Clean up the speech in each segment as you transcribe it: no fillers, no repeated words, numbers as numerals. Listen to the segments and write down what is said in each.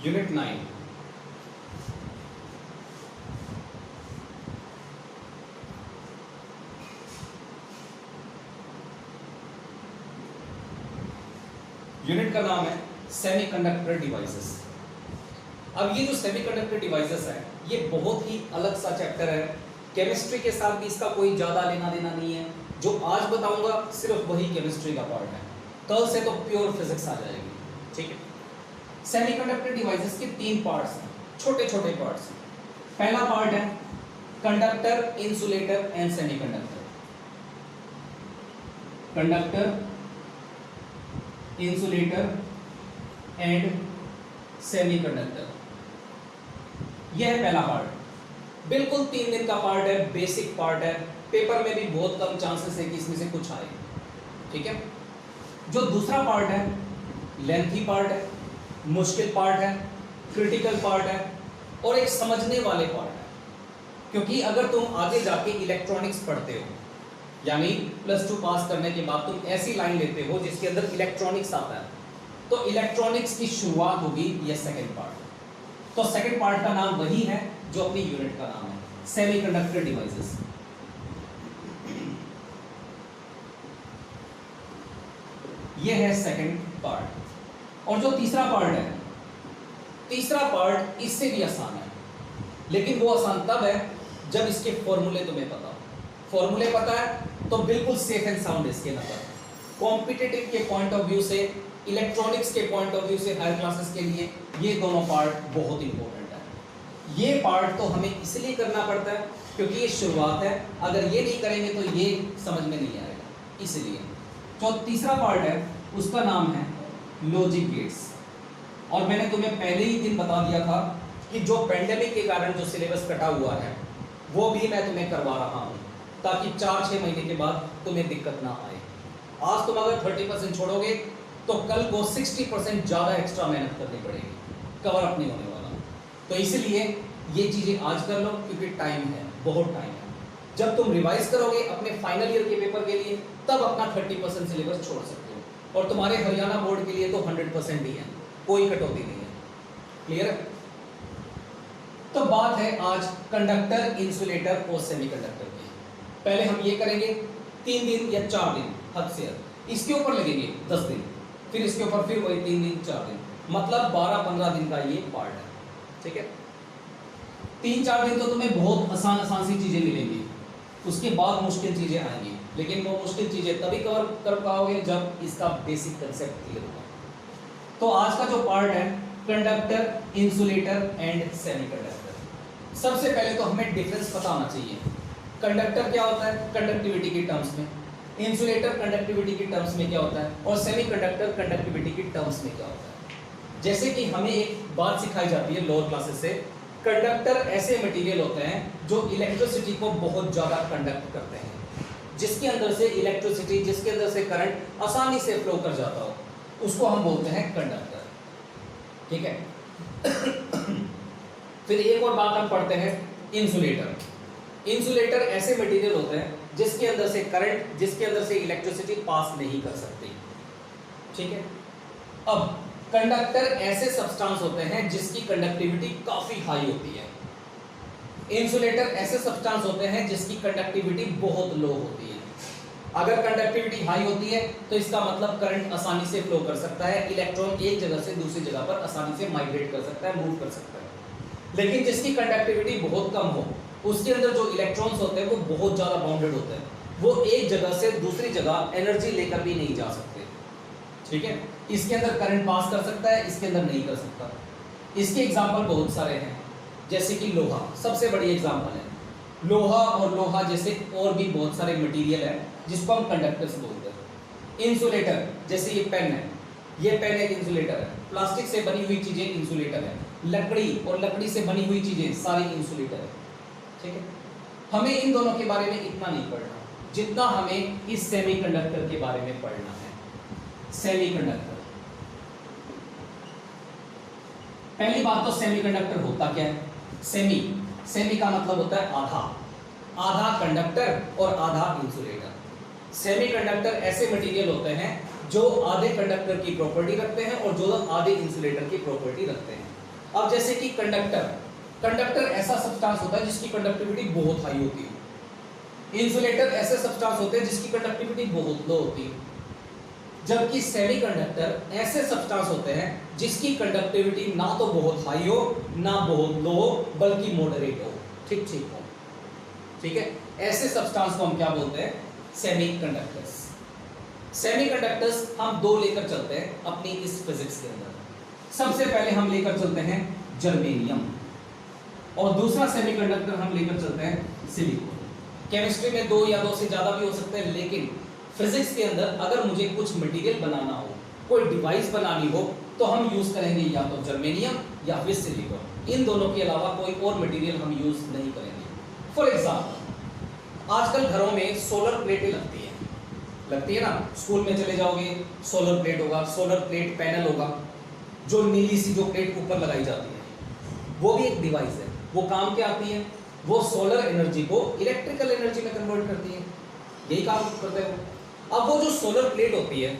Unit 9 unit का नाम है सेमीकंडक्टर डिवाइसेस। अब ये जो सेमीकंडक्टर डिवाइसेस है ये बहुत ही अलग सा चैप्टर है। केमिस्ट्री के साथ भी इसका कोई ज़्यादा लेना देना नहीं है। जो आज बताऊंगा सिर्फ वही केमिस्ट्री का पार्ट है, कल से तो प्योर फिजिक्स आ जाएगी। ठीक है, सेमीकंडक्टर डिवाइसेस के 3 पार्ट्स हैं, छोटे छोटे पार्ट्स हैं। पहला पार्ट है conductor, insulator and semiconductor. Conductor, insulator and semiconductor, यह है पहला पार्ट। बिल्कुल 3 दिन का पार्ट है, बेसिक पार्ट है। पेपर में भी बहुत कम चांसेस है कि इसमें से कुछ आए। ठीक है, जो दूसरा पार्ट है लेंथी पार्ट है, मुश्किल पार्ट है, क्रिटिकल पार्ट है और एक समझने वाले पार्ट है। क्योंकि अगर तुम आगे जाके इलेक्ट्रॉनिक्स पढ़ते हो, यानी +2 पास करने के बाद तुम ऐसी लाइन लेते हो जिसके अंदर इलेक्ट्रॉनिक्स आता है, तो इलेक्ट्रॉनिक्स की शुरुआत होगी ये सेकंड पार्ट। तो सेकंड पार्ट का नाम वही है जो अपनी यूनिट का नाम है, सेमीकंडक्टर डिवाइसेस। ये है सेकंड पार्ट। और जो तीसरा पार्ट है, तीसरा पार्ट इससे भी आसान है, लेकिन वो आसान तब है जब इसके फॉर्मूले तुम्हें पता हो। फॉर्मूले पता है तो बिल्कुल सेफ एंड साउंड इसके नंबर। कॉम्पिटिटिव के पॉइंट ऑफ व्यू से, इलेक्ट्रॉनिक्स के पॉइंट ऑफ व्यू से, हायर क्लासेस के लिए ये दोनों पार्ट बहुत इंपॉर्टेंट है। ये पार्ट तो हमें इसलिए करना पड़ता है क्योंकि ये शुरुआत है। अगर ये नहीं करेंगे तो ये समझ में नहीं आएगा, इसलिए। जो तीसरा पार्ट है उसका नाम है लॉजिक गेट्स। और मैंने तुम्हें पहले ही दिन बता दिया था कि जो पेंडेमिक के कारण जो सिलेबस कटा हुआ है वो भी मैं तुम्हें करवा रहा हूँ, ताकि 4-6 महीने के बाद तुम्हें दिक्कत ना आए। आज तुम अगर 30% छोड़ोगे तो कल को 60% ज़्यादा एक्स्ट्रा मेहनत करनी पड़ेगी, कवर अप नहीं होने वाला। तो इसलिए ये चीज़ें आज कर लो क्योंकि टाइम है, बहुत टाइम है। जब तुम रिवाइज करोगे अपने फाइनल ईयर के पेपर के लिए तब अपना 30% सिलेबस छोड़ सकते हो। और तुम्हारे हरियाणा बोर्ड के लिए तो 100% ही है, कोई कटौती नहीं है। क्लियर है? तो बात है आज कंडक्टर, इंसुलेटर और सेमीकंडक्टर की। पहले हम ये करेंगे 3 दिन या 4 दिन, हद से हद। इसके ऊपर लगेंगे 10 दिन, फिर इसके ऊपर फिर वही 3 दिन 4 दिन, मतलब 12-15 दिन का ये पार्ट है। ठीक है, 3-4 दिन तो तुम्हें बहुत आसान आसान सी चीजें मिलेंगी, उसके बाद मुश्किल चीजें आएंगी। लेकिन वो मुश्किल चीजें तभी कवर कर पाओगे जब इसका बेसिक कंसेप्ट क्लियर होगा। तो आज का जो पार्ट है कंडक्टर, इंसुलेटर एंड सेमीकंडक्टर। सबसे पहले तो हमें डिफरेंस पता होना चाहिए। कंडक्टर क्या होता है कंडक्टिविटी की टर्म्स में, इंसुलेटर कंडक्टिविटी की टर्म्स में क्या होता है, और सेमीकंडक्टर कंडक्टिविटी की टर्म्स में क्या होता है। जैसे कि हमें एक बात सिखाई जाती है लोअर क्लासेस से, कंडक्टर ऐसे मटेरियल होते हैं जो इलेक्ट्रिसिटी को बहुत ज़्यादा कंडक्ट करते हैं, जिसके अंदर से इलेक्ट्रिसिटी, जिसके अंदर से करंट आसानी से फ्लो कर जाता हो, उसको हम बोलते हैं कंडक्टर। ठीक है। फिर एक और बात हम पढ़ते हैं इंसुलेटर। इंसुलेटर ऐसे मटेरियल होते हैं जिसके अंदर से करंट, जिसके अंदर से इलेक्ट्रिसिटी पास नहीं कर सकती। ठीक है। अब कंडक्टर ऐसे सब्सटेंस होते हैं जिसकी कंडक्टिविटी काफी हाई होती है। इंसुलेटर ऐसे सब्सटेंस होते हैं जिसकी कंडक्टिविटी बहुत लो होती है। अगर कंडक्टिविटी हाई होती है तो इसका मतलब करंट आसानी से फ्लो कर सकता है, इलेक्ट्रॉन एक जगह से दूसरी जगह पर आसानी से माइग्रेट कर सकता है, मूव कर सकता है। लेकिन जिसकी कंडक्टिविटी बहुत कम हो, उसके अंदर जो इलेक्ट्रॉन्स होते हैं वो बहुत ज़्यादा बाउंडेड होते हैं, वो एक जगह से दूसरी जगह एनर्जी लेकर भी नहीं जा सकते। ठीक है। इसके अंदर करंट पास कर सकता है, इसके अंदर नहीं कर सकता। इसके एग्जाम्पल बहुत सारे हैं, जैसे कि लोहा सबसे बड़ी एग्जाम्पल है। लोहा और लोहा जैसे और भी बहुत सारे मटेरियल है जिसको हम कंडक्टर्स बोलते हैं। इंसुलेटर जैसे ये पेन है, ये पेन एक इंसुलेटर है। प्लास्टिक से बनी हुई चीजें इंसुलेटर है, लकड़ी और लकड़ी से बनी हुई चीजें सारी इंसुलेटर है। ठीक है। हमें इन दोनों के बारे में इतना नहीं पढ़ना जितना हमें इस सेमीकंडक्टर के बारे में पढ़ना है। सेमीकंडक्टर, पहली बात तो सेमीकंडक्टर होता क्या है। सेमी का मतलब होता है आधा, आधा कंडक्टर और आधा इंसुलेटर। सेमीकंडक्टर ऐसे मटेरियल होते हैं जो आधे कंडक्टर की प्रॉपर्टी रखते हैं और जो आधे इंसुलेटर की प्रॉपर्टी रखते हैं। अब जैसे कि कंडक्टर, कंडक्टर ऐसा सब्सटेंस होता है जिसकी कंडक्टिविटी बहुत हाई होती है। इंसुलेटर ऐसे सब्सटेंस होते हैं जिसकी कंडक्टिविटी बहुत लो होती है। जबकि सेमीकंडक्टर ऐसे सब्सटेंस होते हैं जिसकी कंडक्टिविटी ना तो बहुत हाई हो ना बहुत लो हो, बल्कि मॉडरेट हो, ठीक ठीक हो। ठीक है, ऐसे सब्सटेंस को हम क्या बोलते हैं? सेमीकंडक्टर्स। सेमीकंडक्टर्स हम दो लेकर चलते हैं अपनी इस फिजिक्स के अंदर। सबसे पहले हम लेकर चलते हैं जर्मेनियम, और दूसरा सेमीकंडक्टर हम लेकर चलते हैं सिलिकॉन। केमिस्ट्री में दो या दो से ज्यादा भी हो सकते हैं, लेकिन फिजिक्स के अंदर अगर मुझे कुछ मटेरियल बनाना हो, कोई डिवाइस बनानी हो, तो हम यूज करेंगे या तो जर्मेनियम या फिर सिलिकॉन। इन दोनों के अलावा कोई और मटेरियल हम यूज नहीं करेंगे। फॉर एग्जाम्पल, आजकल घरों में सोलर प्लेटें लगती है ना। स्कूल में चले जाओगे, सोलर प्लेट होगा, सोलर प्लेट पैनल होगा, जो नीली सी जो प्लेट ऊपर लगाई जाती है, वो भी एक डिवाइस है। वो काम क्या आती है? वो सोलर एनर्जी को इलेक्ट्रिकल एनर्जी में कन्वर्ट करती है, यही काम करते हैं। अब वो जो सोलर प्लेट होती है,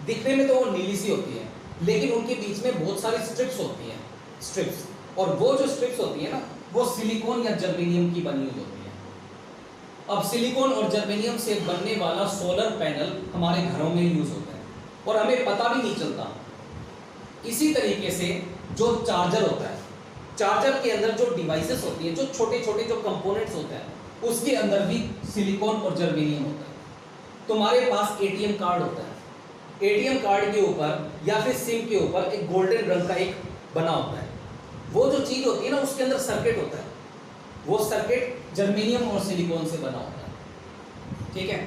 दिखने में तो वो नीली सी होती है, लेकिन उनके बीच में बहुत सारी स्ट्रिप्स होती हैं, स्ट्रिप्स। और वो जो स्ट्रिप्स होती है ना, वो सिलिकॉन या जर्मेनियम की बनी हुई होती है। अब सिलिकॉन और जर्मेनियम से बनने वाला सोलर पैनल हमारे घरों में यूज होता है और हमें पता भी नहीं चलता। इसी तरीके से जो चार्जर होता है, चार्जर के अंदर जो डिवाइसेस होती हैं, जो छोटे छोटे जो कंपोनेंट्स होते हैं, उसके अंदर भी सिलिकॉन और जर्मेनियम होता है। तुम्हारे पास एटीएम कार्ड होता है, एटीएम कार्ड के ऊपर या फिर सिम के ऊपर एक गोल्डन रंग का एक बना होता है। वो जो चीज होती है ना, उसके अंदर सर्किट होता है, वो सर्किट जर्मेनियम और सिलिकॉन से बना होता है। ठीक है,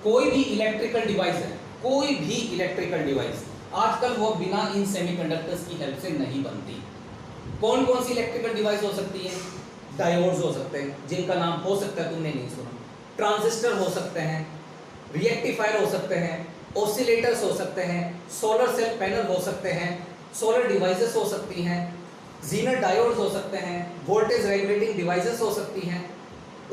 कोई भी इलेक्ट्रिकल डिवाइस है, कोई भी इलेक्ट्रिकल डिवाइस आजकल वो बिना इन सेमीकंडक्टर्स की हेल्प से नहीं बनती। कौन कौन सी इलेक्ट्रिकल डिवाइस हो सकती है? डायोड्स हो सकते हैं, जिनका नाम हो सकता है तुमने नहीं सुना। ट्रांजिस्टर हो सकते हैं, रिएक्टिफायर हो सकते हैं, ऑसिलेटर्स हो सकते हैं, सोलर सेल पैनल हो सकते हैं, सोलर डिवाइसेस हो सकती हैं, जीनर डायोड्स हो सकते हैं, वोल्टेज रेगुलेटिंग डिवाइसेस हो सकती हैं,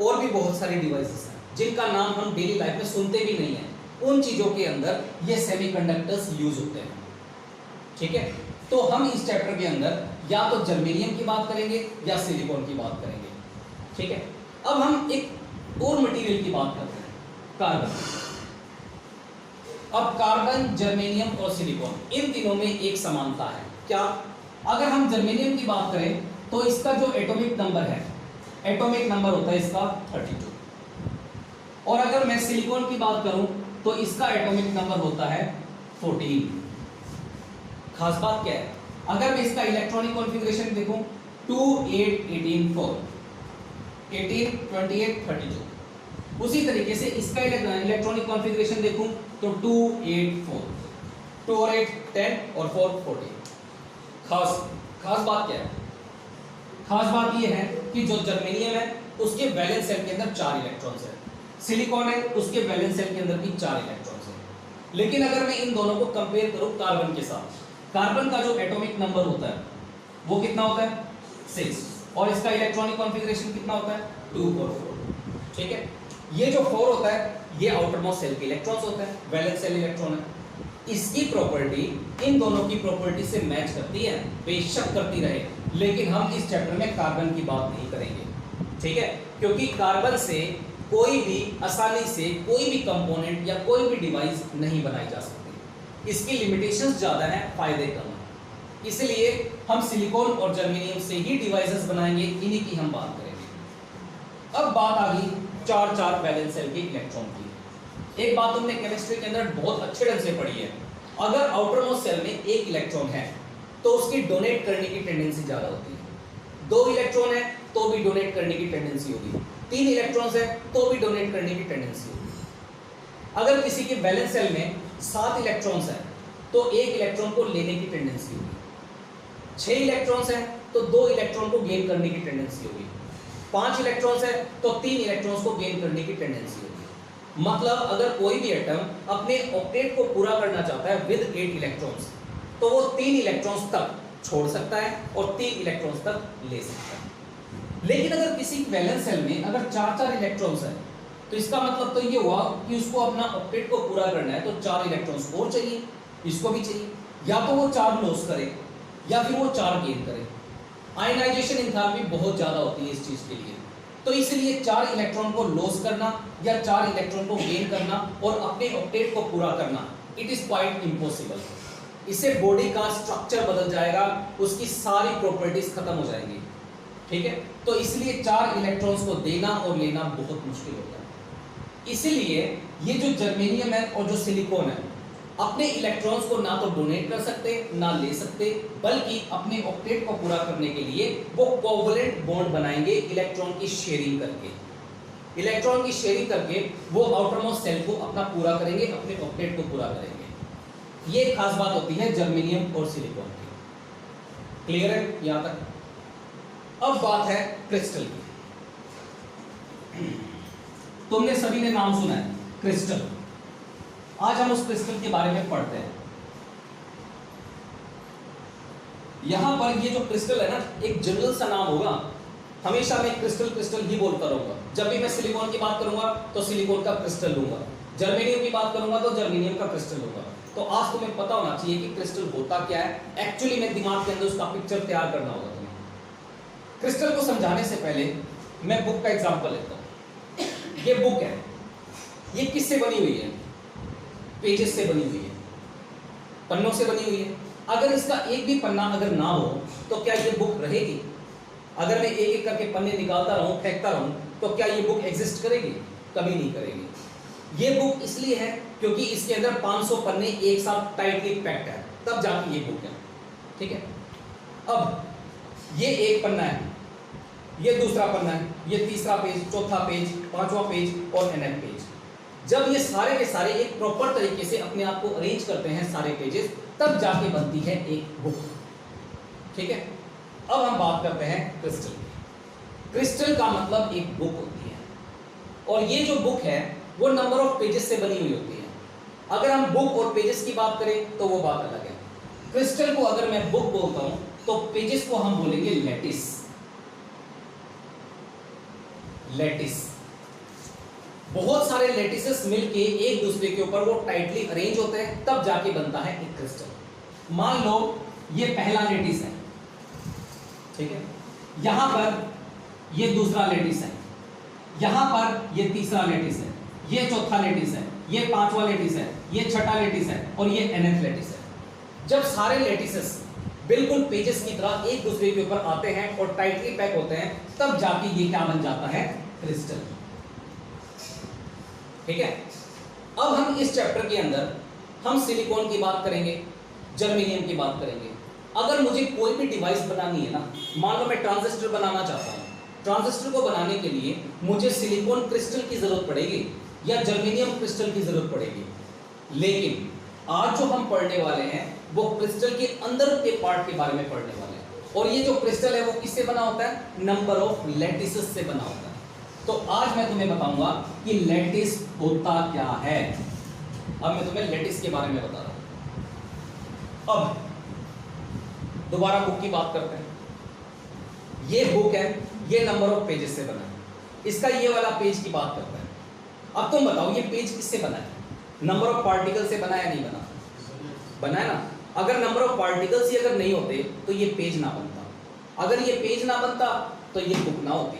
और भी बहुत सारी डिवाइसेस हैं जिनका नाम हम डेली लाइफ में सुनते भी नहीं हैं। उन चीज़ों के अंदर ये सेमीकंडक्टर्स यूज होते हैं। ठीक है, तो हम इस चैप्टर के अंदर या तो जर्मेनियम की बात करेंगे या सिलिकॉन की बात करेंगे। ठीक है, अब हम एक और मटेरियल की बात करते हैं, कार्बन। अब कार्बन, जर्मेनियम और सिलिकॉन, इन तीनों में एक समानता है। क्या? अगर हम जर्मेनियम की बात करें तो इसका जो एटॉमिक नंबर है, एटॉमिक नंबर होता है इसका 32। और अगर मैं सिलिकॉन की बात करूं तो इसका एटॉमिक नंबर होता है 14। खास बात क्या है? अगर मैं इसका इलेक्ट्रॉनिक कॉन्फ़िगरेशन देखूं, 2 8 18 4, 18 28 32। उसी तरीके से इसका इलेक्ट्रॉनिक कॉन्फ़िगरेशन देखूं तो 2 8 4, 2 और 8 10 और 4 14। खास बात क्या है? खास बात यह है कि जो जर्मेनियम है उसके वैलेंस शेल के अंदर 4 इलेक्ट्रॉन्स हैं, सिलिकॉन है उसके वैलेंस शेल के अंदर भी 4 इलेक्ट्रॉन्स हैं। लेकिन अगर मैं इन दोनों को कंपेयर करूं कार्बन के साथ, कार्बन का जो एटॉमिक नंबर होता है वो कितना होता है? 6, और इसका इलेक्ट्रॉनिक कॉन्फ़िगरेशन कितना होता है? 2 और 4। ठीक है, ये जो 4 होता है ये आउटर मोस्ट सेल के इलेक्ट्रॉन्स होते हैं, वैलेंस शेल इलेक्ट्रॉन है। इसकी प्रॉपर्टी इन दोनों की प्रॉपर्टी से मैच करती है, बेशक करती रहे, लेकिन हम इस चैप्टर में कार्बन की बात नहीं करेंगे। ठीक है, क्योंकि कार्बन से कोई भी आसानी से कोई भी कंपोनेंट या कोई भी डिवाइस नहीं बनाई जा सकती। इसकी लिमिटेशंस ज़्यादा है, फायदे कम है। इसलिए हम सिलिकॉन और जर्मेनियम से ही डिवाइसेस बनाएंगे, इन्हीं की हम बात करेंगे। अब बात आ गई 4 वैलेंस शेल के इलेक्ट्रॉन की। एक बात तुमने केमिस्ट्री के अंदर बहुत अच्छे ढंग से पढ़ी है, अगर आउटर मोस्ट सेल में 1 इलेक्ट्रॉन है तो उसकी डोनेट करने की टेंडेंसी ज़्यादा होती है। 2 इलेक्ट्रॉन है तो भी डोनेट करने की टेंडेंसी होगी, 3 इलेक्ट्रॉन्स है तो भी डोनेट करने की टेंडेंसी होगी। अगर किसी के वैलेंस शेल में 7 इलेक्ट्रॉन्स है तो 1 इलेक्ट्रॉन को लेने की टेंडेंसी होगी, 6 इलेक्ट्रॉन्स है तो 2 इलेक्ट्रॉन को गेन करने की टेंडेंसी होगी, 5 इलेक्ट्रॉन्स है तो 3 इलेक्ट्रॉन्स को गेन करने की टेंडेंसी होगी। मतलब अगर कोई भी एटम अपने ऑक्टेट को पूरा करना चाहता है विद 8 इलेक्ट्रॉन्स, तो वो 3 इलेक्ट्रॉन्स तक छोड़ सकता है और 3 इलेक्ट्रॉन्स तक ले सकता है। लेकिन अगर किसी वैलेंस शेल में अगर 4 इलेक्ट्रॉन्स है तो इसका मतलब तो ये हुआ कि उसको अपना ऑक्टेट को पूरा करना है, तो 4 इलेक्ट्रॉन्स और चाहिए, इसको भी चाहिए। या तो वो 4 लॉस करे या फिर वो 4 गेन करे। आयनाइजेशन एंथैल्पी बहुत ज्यादा होती है इस चीज के लिए, तो इसलिए 4 इलेक्ट्रॉन को लॉस करना या 4 इलेक्ट्रॉन को गेन करना और अपने ऑक्टेट को पूरा करना, इट इज क्वाइट इम्पॉसिबल। इससे बॉडी का स्ट्रक्चर बदल जाएगा, उसकी सारी प्रॉपर्टीज खत्म हो जाएंगी, ठीक है। तो इसलिए 4 इलेक्ट्रॉन्स को देना और लेना बहुत मुश्किल होता है। इसीलिए ये जो जर्मेनियम है और जो सिलिकॉन है, अपने इलेक्ट्रॉन्स को ना तो डोनेट कर सकते ना ले सकते, बल्कि अपने ऑक्टेट को पूरा करने के लिए वो कोवलेंट बॉन्ड बनाएंगे इलेक्ट्रॉन की शेयरिंग करके। इलेक्ट्रॉन की शेयरिंग करके वो आउटरमोस्ट सेल को अपना पूरा करेंगे, अपने ऑक्टेट को पूरा करेंगे। ये खास बात होती है जर्मेनियम और सिलिकॉन की। क्लियर है यहां तक? अब बात है क्रिस्टल की। तुमने सभी ने नाम सुना है क्रिस्टल। आज हम उस क्रिस्टल के बारे में पढ़ते हैं। यहां पर ये जो क्रिस्टल है ना, एक जनरल सा नाम होगा, हमेशा मैं क्रिस्टल क्रिस्टल ही बोलता रहूंगा। जब भी मैं सिलिकॉन की बात करूंगा तो सिलिकॉन का क्रिस्टल लूंगा, जर्मेनियम की बात करूंगा तो जर्मेनियम का क्रिस्टल लूंगा। तो आज तुम्हें पता होना चाहिए कि क्रिस्टल होता क्या है, एक्चुअली में दिमाग के अंदर उसका पिक्चर तैयार करना होगा तुम्हें। क्रिस्टल को समझाने से पहले मैं बुक का एग्जांपल लेता हूं। ये बुक है, ये किससे बनी हुई है? पेजेस से बनी हुई है, पन्नों से बनी हुई है। अगर इसका एक भी पन्ना अगर ना हो तो क्या ये बुक रहेगी? अगर मैं एक एक करके पन्ने निकालता रहूं, फेंकता रहूं, तो क्या ये बुक एग्जिस्ट करेगी? कभी नहीं करेगी। ये बुक इसलिए है क्योंकि इसके अंदर 500 पन्ने एक साथ टाइटली पैक्ड है, तब जाके ये बुक है, ठीक है। अब ये एक पन्ना है, ये दूसरा पन्ना है, ये तीसरा पेज, चौथा पेज, पांचवा पेज और nth पेज। जब ये सारे के सारे एक प्रॉपर तरीके से अपने आप को अरेंज करते हैं सारे पेजेस, तब जाके बनती है एक बुक, ठीक है। अब हम बात करते हैं क्रिस्टल की। क्रिस्टल का मतलब एक बुक होती है, और ये जो बुक है वो नंबर ऑफ पेजेस से बनी हुई होती है। अगर हम बुक और पेजेस की बात करें तो वो बात अलग है। क्रिस्टल को अगर मैं बुक बोलता हूं तो पेजेस को हम बोलेंगे लैटिस। लैटिस, बहुत सारे लैटिसेस मिलके एक दूसरे के ऊपर वो टाइटली अरेंज होते हैं, तब जाके बनता है एक क्रिस्टल। मान लो ये पहला लैटिस है, ठीक है, यहां पर ये दूसरा लैटिस है, यहां पर ये तीसरा लैटिस है, ये चौथा लैटिस है, ये पांचवा लैटिस है, ये छठा लैटिस है और ये nth लैटिस है। जब सारे लैटिसेस बिल्कुल पेजेस की तरह एक दूसरे के ऊपर आते हैं और टाइटली पैक होते हैं, तब जाके ये क्या बन जाता है? क्रिस्टल, ठीक है। अब हम इस चैप्टर के अंदर हम सिलिकॉन की बात करेंगे, जर्मेनियम की बात करेंगे। अगर मुझे कोई भी डिवाइस बनानी है ना, मान लो मैं ट्रांजिस्टर बनाना चाहता हूँ, ट्रांजिस्टर को बनाने के लिए मुझे सिलिकॉन क्रिस्टल की जरूरत पड़ेगी या जर्मेनियम क्रिस्टल की जरूरत पड़ेगी। लेकिन आज जो हम पढ़ने वाले हैं वो क्रिस्टल के अंदर के पार्ट के बारे में पढ़ने वाले हैं, और ये जो क्रिस्टल है वो किससे बना होता है? नंबर ऑफ लैटिसेस से बना होता है। तो आज मैं तुम्हें बताऊंगा कि लैटिस होता क्या है। अब मैं तुम्हें लैटिस के बारे में बता रहा हूं। अब दोबारा बुक की बात करते हैं। ये बुक है, ये नंबर ऑफ पेजेस से बना है। इसका ये वाला पेज की बात करते हैं। अब तुम बताओ ये पेज किससे बना है? नंबर ऑफ पार्टिकल से बना है, नहीं बना? बना है ना। अगर नंबर ऑफ पार्टिकल्स ही अगर नहीं होते तो ये पेज ना बनता, अगर ये पेज ना बनता तो ये बुक ना होती।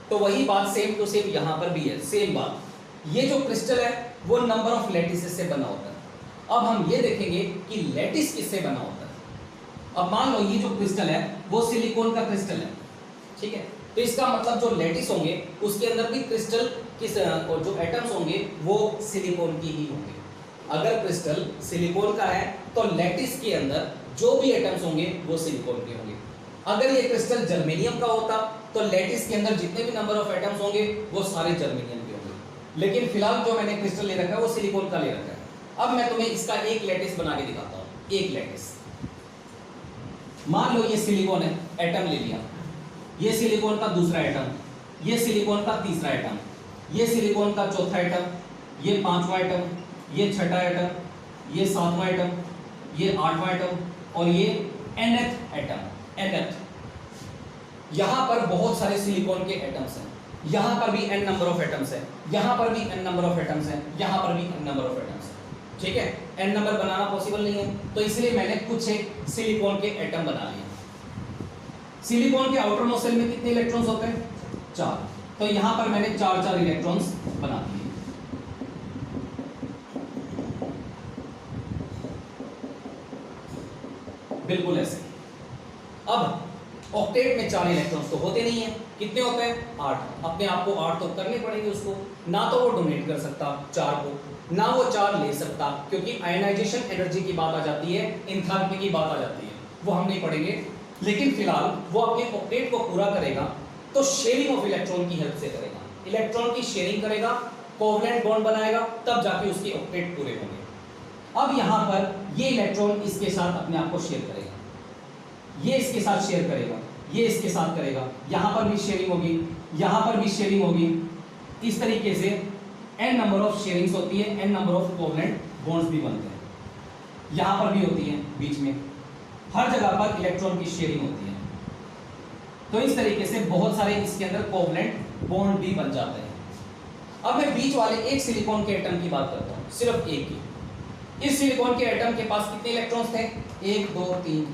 तो वही बात सेम टू सेम यहां पर भी है, सेम बात। ये जो क्रिस्टल है वो नंबर ऑफ लैटिसेस से बना होता है। अब हम ये देखेंगे कि लैटिस किससे बना होता है। अब मान लो ये जो क्रिस्टल है वो सिलिकॉन का क्रिस्टल है, ठीक है। तो इसका मतलब जो लैटिस होंगे उसके अंदर भी क्रिस्टल किस और जो एटम्स होंगे वो सिलिकॉन की ही होंगे। अगर क्रिस्टल सिलिकॉन का है तो लैटिस के अंदर जो भी एटम्स होंगे वो सिलिकॉन के होंगे। अगर ये क्रिस्टल जर्मेनियम का होता तो लैटिस के अंदर जितने भी नंबर ऑफ एटम्स होंगे वो सारे जर्मेनियम के होंगे। लेकिन फिलहाल जो मैंने क्रिस्टल ले रखा है वो सिलिकॉन का ले रखा है। अब मैं तुम्हें इसका एक लैटिस बना के दिखाता हूँ। एक लैटिस, मान लो ये सिलिकॉन है, एटम ले लिया, ये सिलिकॉन का दूसरा एटम, ये सिलिकॉन का तीसरा एटम, ये सिलिकॉन का चौथा एटम, ये पांचवा एटम, ये छठा एटम, ये सातवां एटम, ये आठवां एटम और ये nth एटम। nth, यहां पर बहुत सारे सिलिकॉन के एटम्स हैं, यहां पर भी n नंबर ऑफ एटम्स है, यहां पर भी n नंबर ऑफ एटम्स है, यहां पर भी n नंबर ऑफ एटम्स है, ठीक है। n नंबर बनाना पॉसिबल नहीं है, तो इसलिए मैंने कुछ एक सिलिकॉन के एटम बना लिए। सिलिकॉन के आउटर मोस्ट सेल में कितने इलेक्ट्रॉन्स होते हैं? 4। तो यहां पर मैंने 4 इलेक्ट्रॉन्स बना दिए। बिल्कुल ऐसे। अब ऑक्टेट में 4 इलेक्ट्रॉन्स तो होते नहीं है, कितने होते हैं? 8। अपने आप को 8 तो करने पड़ेंगे उसको, ना तो वो डोनेट कर सकता 4 को, ना वो 4 ले सकता, क्योंकि आयनाइजेशन एनर्जी की बात आ जाती है, एंथैल्पी की बात आ जाती है, वो हम नहीं पढ़ेंगे। लेकिन फिलहाल वो अपने ऑक्टेट को पूरा करेगा तो शेयरिंग ऑफ इलेक्ट्रॉन की हेल्प से करेगा, इलेक्ट्रॉन की शेयरिंग करेगा, कोवलेंट बॉन्ड बनाएगा, तब जाके उसके ऑक्टेट पूरे होंगे। अब यहां पर ये इलेक्ट्रॉन इसके साथ अपने आप को शेयर करेगा, ये इसके साथ शेयर करेगा, ये इसके साथ करेगा, यहां पर भी शेयरिंग होगी, यहां पर भी शेयरिंग होगी। इस तरीके से n नंबर ऑफ शेयरिंग्स होती है, n number of covalent bonds भी बनते हैं, यहां पर भी होती है, बीच में हर जगह पर इलेक्ट्रॉन की शेयरिंग होती है। तो इस तरीके से बहुत सारे इसके अंदर कोवलेंट बॉन्ड भी बन जाते हैं। अब मैं बीच वाले एक सिलिकॉन के एटम की बात करता हूं, सिर्फ एक की। इस सिलिकॉन के एटम के पास कितने इलेक्ट्रॉन्स थे? 1 2 3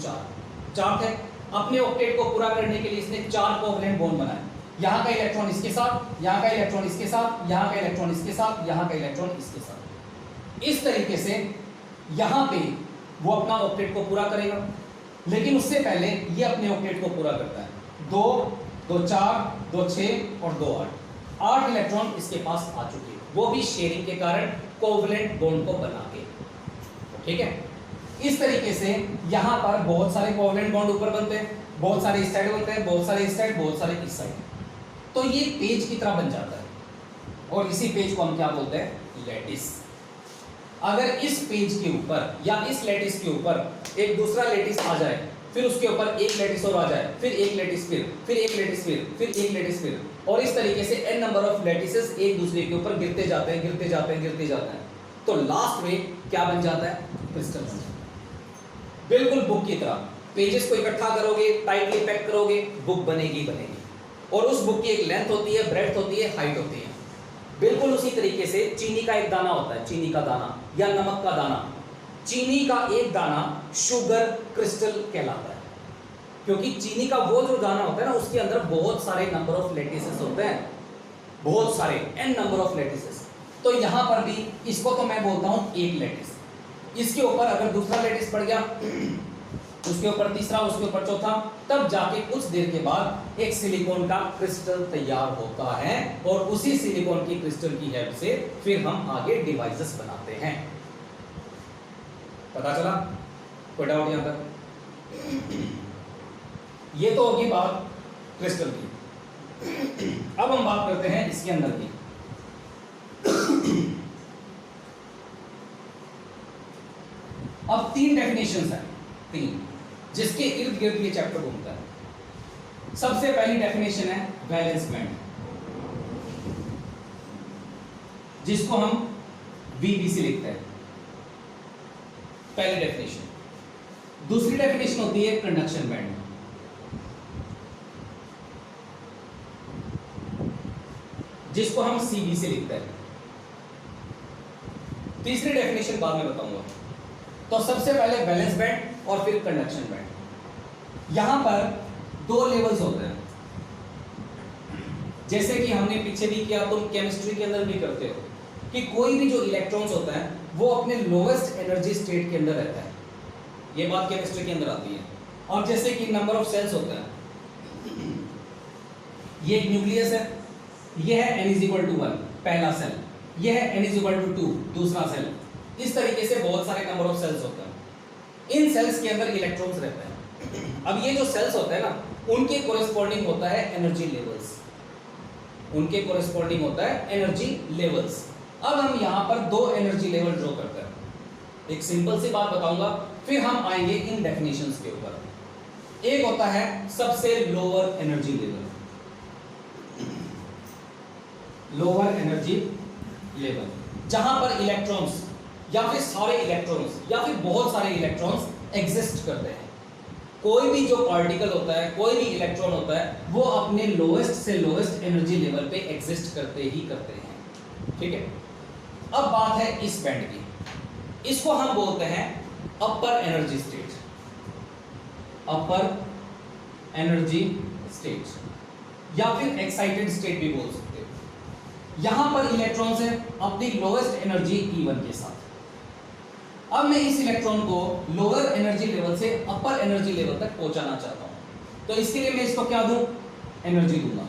4 थे। अपने ऑक्टेट को पूरा करने के लिए इसने 4 कोवलेंट बॉन्ड बनाए, यहां का इलेक्ट्रॉन इसके साथ, यहां का इलेक्ट्रॉन इसके साथ, यहां का इलेक्ट्रॉन इसके साथ, यहां का इलेक्ट्रॉन इसके साथ। इस तरीके से यहां पे वो अपना ऑक्टेट को पूरा करेगा, लेकिन उससे पहले ये अपने ऑक्टेट को पूरा करता है। 2 2 4 2 6 और 2 8 इलेक्ट्रॉन इसके पास आ चुके हैं, वो भी शेयरिंग के कारण कोवलेंट बॉन्ड को बना के। ठीक है, इस तरीके से यहां पर बहुत सारे कोवलेंट बॉन्ड ऊपर बनते हैं, बहुत सारे इस साइड बनते हैं, बहुत सारे इस साइड, बहुत सारे इस साइड। तो ये पेज की तरह बन जाता है, और इसी पेज को हम क्या बोलते हैं? लैटिस। अगर इस पेज के ऊपर या इस लैटिस के ऊपर एक दूसरा लैटिस आ जाए, फिर उसके ऊपर एक लैटिस और आ जाए, फिर एक लैटिस, फिर एक लैटिस, फिर एक लैटिस, फिर, और इस तरीके से n नंबर ऑफ लैटिसेस एक दूसरे के ऊपर गिरते जाते हैं, गिरते जाते हैं, गिरते जाते हैं, तो लास्ट में क्या बन जाता है? क्रिस्टल बन जाता है। बिल्कुल बुक की तरह पेजेस को इकट्ठा करोगे, टाइटली पैक करोगे, बुक बनेगी बनेगी। और उस बुक की एक लेंथ होती है, ब्रेड्थ होती है, हाइट होती है। बिल्कुल उसी तरीके से चीनी का एक दाना होता है, चीनी का दाना या नमक का दाना। चीनी का एक दाना शुगर क्रिस्टल कहलाता है, क्योंकि चीनी का वो जो दाना होता है ना, उसके अंदर बहुत सारे नंबर ऑफ लैटिसेस होते हैं, बहुत सारे n नंबर ऑफ लैटिसेस। तो यहां पर भी इसको तो मैं बोलता हूं एक लैटिस, इसके ऊपर अगर दूसरा लैटिस पड़ गया, उसके ऊपर तीसरा, उसके ऊपर चौथा, तब जाके कुछ देर के बाद एक सिलिकॉन का क्रिस्टल तैयार होता है, और उसी सिलिकॉन की क्रिस्टल की हेल्प से फिर हम आगे डिवाइसेस बनाते हैं। पता चला? कोई डाउट यहां तक? ये तो होगी बात क्रिस्टल की। अब हम बात करते हैं इसके अंदर की। अब 3 डेफिनेशंस हैं, 3, जिसके इर्द गिर्द ये चैप्टर घूमता है। सबसे पहली डेफिनेशन है वैलेंस बैंड, जिसको हम VBC लिखते हैं, पहली डेफिनेशन। दूसरी डेफिनेशन होती है कंडक्शन बैंड, जिसको हम CBC लिखते हैं। तीसरी डेफिनेशन बाद में बताऊंगा। तो सबसे पहले वैलेंस बैंड और फिर कंडक्शन बैंड। यहां पर 2 लेवल्स होते हैं, जैसे कि हमने पीछे भी किया, तुम केमिस्ट्री के अंदर भी करते हो, कि कोई भी जो इलेक्ट्रॉन्स होता है वो अपने लोवेस्ट एनर्जी स्टेट के अंदर रहता है, ये बात केमिस्ट्री के अंदर आती है। और जैसे कि नंबर ऑफ सेल्स होता है, ये एक न्यूक्लियस है, ये है n=1 पहला सेल, ये है n=2 दूसरा सेल। इस तरीके से बहुत सारे नंबर ऑफ सेल्स होते हैं, इन सेल्स के अंदर इलेक्ट्रॉन्स रहते हैं। अब ये जो सेल्स होते हैं ना, उनके कोरेस्पॉन्डिंग होता है एनर्जी लेवल्स, उनके कोरेस्पॉन्डिंग होता है एनर्जी लेवल्स। अब हम यहां पर 2 एनर्जी लेवल ड्रॉ करते हैं। एक सिंपल सी बात बताऊंगा, फिर हम आएंगे इन डेफिनेशंस के ऊपर। एक होता है सबसे lower energy level, lower energy level, जहां पर इलेक्ट्रॉन्स या फिर सारे इलेक्ट्रॉन्स या फिर बहुत सारे इलेक्ट्रॉन्स एग्जिस्ट करते हैं। कोई भी जो पार्टिकल होता है, कोई भी इलेक्ट्रॉन होता है, वो अपने लोएस्ट से लोएस्ट एनर्जी लेवल पे एग्जिस्ट करते ही करते हैं। ठीक है, अब बात है इस बैंड की, इसको हम बोलते हैं अपर एनर्जी स्टेट, अपर एनर्जी स्टेट या फिर एक्साइटेड स्टेट भी बोल सकते हो। यहां पर इलेक्ट्रॉन्स है अपनी लोएस्ट एनर्जी E1 के साथ। अब मैं इस इलेक्ट्रॉन को लोअर एनर्जी लेवल से अपर एनर्जी लेवल तक पहुंचाना चाहता हूं, तो इसके लिए मैं इसको क्या दूं, एनर्जी दूंगा,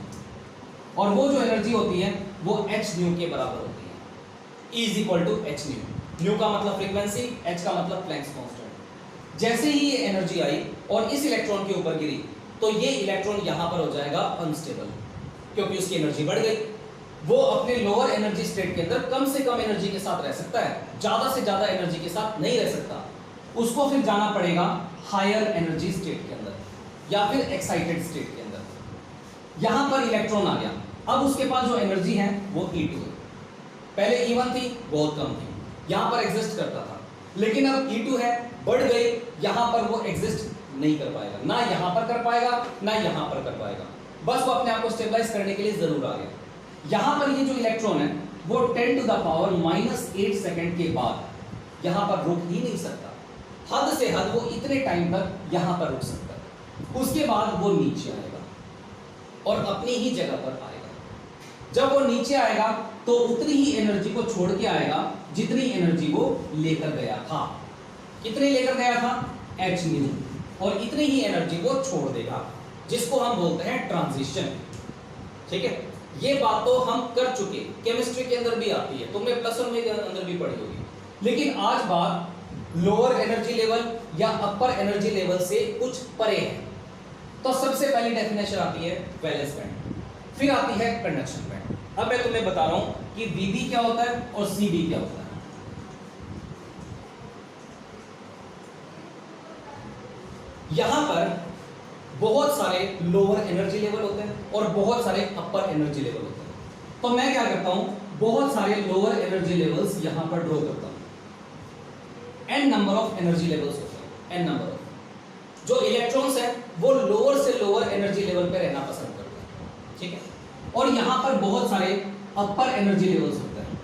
और वो जो एनर्जी होती है वो h न्यू के बराबर होती है। E is equal to H nu, nu का मतलब फ्रीक्वेंसी, h का मतलब प्लैंक्स कांस्टेंट। जैसे ही ये एनर्जी आई और इस इलेक्ट्रॉन के ऊपर गिरी तो ये इलेक्ट्रॉन यहां पर हो जाएगा अनस्टेबल, क्योंकि उसकी एनर्जी बढ़ गई। वो अपने लोअर एनर्जी स्टेट के अंदर कम से कम एनर्जी के साथ रह सकता है, ज्यादा से ज्यादा एनर्जी के साथ नहीं रह सकता। उसको फिर जाना पड़ेगा हायर एनर्जी स्टेट के अंदर या फिर एक्साइटेड स्टेट के अंदर। यहां पर इलेक्ट्रॉन आ गया, अब उसके पास जो एनर्जी है वो E2 है। पहले E1 थी, बहुत कम थी, यहां पर एग्जिस्ट करता था, लेकिन अब E2 है, बढ़ गई, यहां पर वो एग्जिस्ट नहीं कर पाएगा, ना यहां पर कर पाएगा ना यहां पर कर पाएगा, बस वो अपने आप को स्टेबलाइज करने के लिए जरूर आ गया। यहां पर ये जो इलेक्ट्रॉन है वो 10 टू द पावर -8 सेकंड के बाद यहां पर रुक ही नहीं सकता। हद से हद वो इतने टाइम तक यहां पर रुक सकता है, उसके बाद वो नीचे आएगा और अपनी ही जगह पर आएगा। जब वो नीचे आएगा तो उतनी ही एनर्जी को छोड़ के आएगा जितनी एनर्जी वो लेकर गया था। कितनी लेकर गया था, h न्यू, और इतनी ही एनर्जी वो छोड़ देगा, जिसको हम बोलते हैं ट्रांजिशन। ठीक है, ये बात तो हम कर चुके, केमिस्ट्री के अंदर भी आती है, तुमने प्लस वन में के अंदर भी पढ़ी होगी। लेकिन आज बात लोअर एनर्जी लेवल या अपर एनर्जी लेवल से कुछ परे है। तो सबसे पहली डेफिनेशन आती है वैलेंस बैंड, फिर आती है कंडक्शन बैंड। अब मैं तुम्हें बता रहा हूं कि Vb क्या होता है और Cb क्या होता है। यहां पर बहुत सारे लोअर एनर्जी लेवल होते हैं और बहुत सारे अपर एनर्जी लेवल होते हैं। तो मैं क्या करता हूं, बहुत सारे लोअर एनर्जी लेवल्स यहां पर ड्रॉ करता हूं। n number of energy levels होते हैं, n नंबर ऑफ। जो इलेक्ट्रॉन्स हैं वो लोअर से लोअर एनर्जी लेवल पे रहना पसंद करते हैं, ठीक है। और यहां पर बहुत सारे अपर एनर्जी लेवल्स होते हैं,